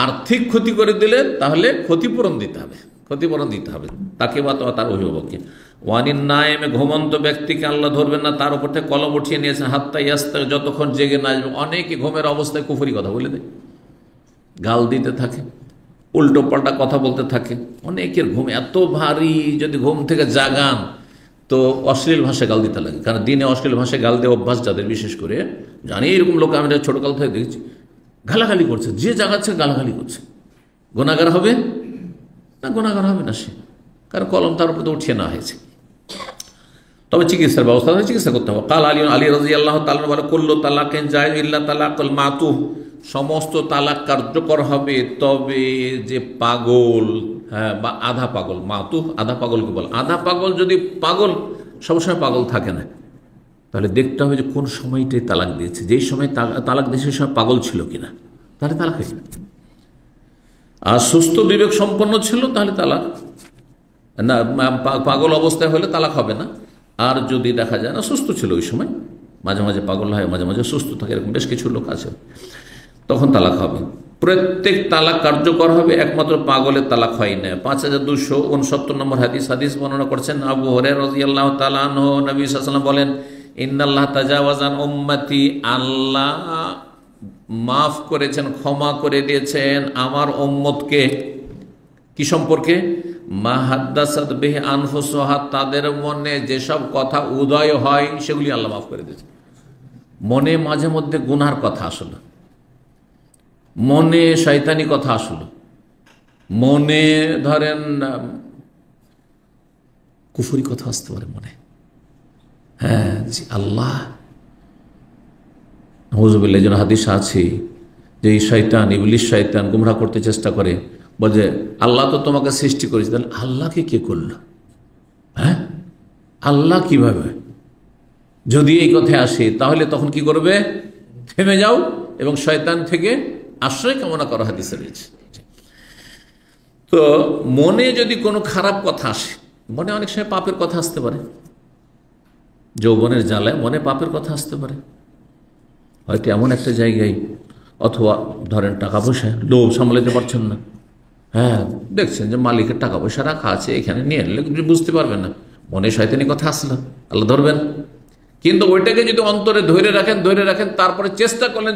আর্থিক ক্ষতি করে দিলে তাহলে ক্ষতিপূরণ দিতে হবে, ক্ষতিপূরণ দিতে হবে তাকে বা তার অভিভাবককে। ওয়ানিন নায়েমে, ঘুমন্ত ব্যক্তিকে আল্লাহ ধরবেন না, তার উপর থেকে কলম উঠিয়ে নিয়েছেন, হাত্তা ইয়াস্তা, যতক্ষণ জেগে না আসবে। অনেকে ঘুমের অবস্থায় কুফরি কথা বলে দেয়, গাল দিতে থাকে, উল্টো পাল্টা কথা বলতে থাকে। অনেকের ঘুম এত ভারী, যদি ঘুম থেকে জাগান তো অশ্লীল ভাষায় গাল দিতে লাগে, কারণ দিনে অশ্লীল ভাষায় গাল দেওয়া অভ্যাস যাদের, বিশেষ করে জানি এরকম লোক আমি ছোটকাল থেকে দেখেছি, গালাগালি করছে, যে জাগাচ্ছে গালাগালি করছে। গুনাহগার হবে না? গুনাহগার হবে না সে, কারণ কলম তার উপর উঠিয়ে নেওয়া হয়েছে। তবে চিকিৎসার ব্যবস্থা, চিকিৎসা করতে হবে। কাল আলী রাদিয়াল্লাহু তাআলা বলে, কুল্লু তালাকিন জায়েজ ইল্লা তালাকুল মাতুহ, সমস্ত তালাক কার্যকর হবে, তবে যে পাগল, হ্যাঁ, বা আধা পাগল, মাতুহ আধা পাগলকে বল। আধা পাগল যদি পাগল, সবসময় পাগল থাকে না, তাহলে দেখতে হবে যে কোন সময়টাই তালাক দিয়েছে, যেই সময় তালাক দিয়েছে সেই সময় পাগল ছিল কিনা, তাহলে তালাক হয়ে যাবে। আর সুস্থ বিবেক সম্পন্ন ছিল তাহলে তালাক না, পাগল অবস্থায় হলে তালাক হবে না। আর যদি দেখা যায় না সুস্থ ছিল ওই সময়, মাঝে মাঝে পাগল হয়, মাঝে মাঝে সুস্থ থাকে, এরকম বেশ কিছু লোক আছে, তখন তালাক হবে। প্রত্যেক তালাক কার্যকর হবে, একমাত্র পাগলের তালাক হয় না। 5269 নম্বর হাদিস বর্ণনা করছেন আবু হুরায়রা রাদিয়াল্লাহু তাআলা আনহু, নবী সাল্লাল্লাহু আলাইহি ওয়াসাল্লাম বলেন, ইন্নাল্লাহ তাজাওয়াজান উম্মতি, আল্লাহ মাফ করেছেন, ক্ষমা করে দিয়েছেন আমার উম্মতকে। কি সম্পর্কে? মা হাদ্দাসাত বিহি আনফুসুহা, তাদের মনে যেসব কথা উদয় হয় সেগুলি আল্লাহ মাফ করে দিয়েছেন। মনে মাঝে মধ্যে গুনার কথা আসলো, মনে শয়তানি কথা আসলো, মনে ধরেন কুফরি কথা আসতে পারে মনে, হ্যাঁ আল্লাহ হুজুবিল্লাহ যেন হাদিস আছে যে এই শয়তান ইবলিস শয়তান গুমরাহ করতে চেষ্টা করে, বলে আল্লাহ তো তোমাকে সৃষ্টি করেছে, তাহলে আল্লাহকে কে করলো? হ্যাঁ আল্লাহ কিভাবে? যদি এই কথায় আসে তাহলে তখন কি করবে? থেমে যাও এবং শয়তান থেকে আশ্রয় কামনা করা হাদিসে রয়েছে। তো মনে যদি কোনো খারাপ কথা আসে, মনে অনেক সময় পাপের কথা আসতে পারে, যৌবনের জ্বালায় মনে পাপের কথা আসতে পারে, হয়তো এমন একটা জায়গায়, অথবা ধরেন টাকা পয়সা লোভ সামলাতে পারছেন না, হ্যাঁ দেখছেন যে মালিকের টাকা পয়সা রাখা আছে, এখানে নিয়ে এলে বুঝতে পারবেন না, মনে শয়তানি কথা আসলো, আল্লাহ ধরবেন। কিন্তু ওইটাকে যদি অন্তরে ধরে রাখেন, তারপরে চেষ্টা করলেন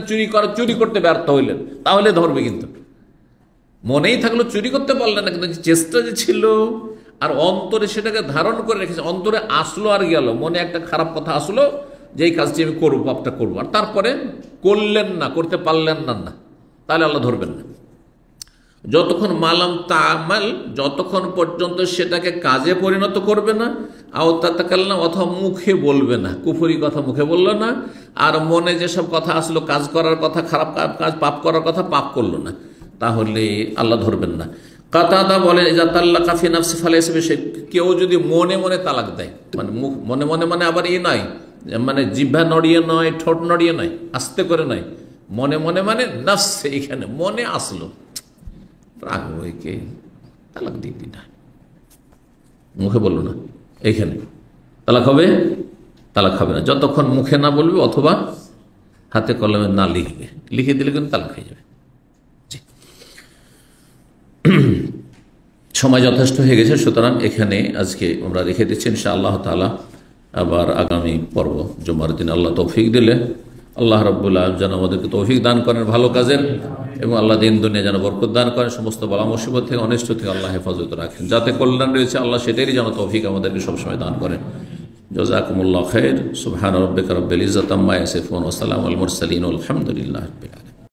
চুরি করতে ব্যর্থ হইলেন, তাহলে ধরবে। কিন্তু মনেই থাকলো, চুরি করতে পারলেন না, কিন্তু চেষ্টা যে ছিল আর অন্তরে সেটাকে ধারণ করে রেখেছে, অন্তরে আসলো আর গেল, মনে একটা খারাপ কথা আসলো যে এই কাজটি আমি করবো, পাপটা করবো, আর তারপরে করলেন না, করতে পারলেন না, তাহলে আল্লাহ ধরবেন না। যতক্ষণ মালাম তামাল, যতক্ষণ পর্যন্ত সেটাকে কাজে পরিণত করবে না, আওতাতাকাল্লাম অথবা মুখে বলবে না, কুফরি কথা মুখে বললো না, আর মনে যেসব কথা আসলো কাজ করার কথা, খারাপ কাজ পাপ করার কথা, পাপ করলো না, তাহলে আল্লাহ ধরবেন না। কাতাদা বলেন ইজা তাল্লাকা ফি নাফসি ফালাইসা বিশাই, কেউ যদি মনে মনে তালাক দেয়, মানে মুখ মনে মনে, মানে আবার নয় মানে জিহ্বা নড়িয়ে নয়, ঠোঁট নড়িয়ে নয়, আস্তে করে নয়, মনে মনে মানে নাফসে, এখানে মনে আসলো রাগ হইকে তালাক দিয়ে দিন, মুখে বললো না, এইখানে তালাক হবে? তালাক হবে না যতক্ষণ মুখে না বলবে অথবা হাতে কলমে না লিখবে, লিখে দিলে কিন্তু তালাক হয়ে যাবে। সময় যথেষ্ট হয়ে গেছে, সুতরাং এখানে আজকে আমরা রেখে দিচ্ছি। ইনশাআল্লাহ তাআলা আবার আগামী পর্ব জুমার দিন আল্লাহ তৌফিক দিলে, আল্লাহ রাব্বুল আলামিন যেন আমাদেরকে তৌফিক দান করেন ভালো কাজের, এবং আল্লাহ দিন দুনিয়া যেন বরকত দান করেন, সমস্ত বালা মুসিবত থেকে অনিষ্ট থেকে আল্লাহ হেফাজত রাখেন, যাতে কল্যাণ রয়েছে আল্লাহ সেটারই যেন তৌফিক আমাদেরকে সবসময় দান করেন। জাযাকুমুল্লাহ খাইর। সুবহান রাব্বিকা রাব্বিল ইজ্জাতি আম্মা ইয়াসিফুন ওয়া সালামুল মুরসালিন ওয়া আলহামদুলিল্লাহি রাব্বিল আলামিন।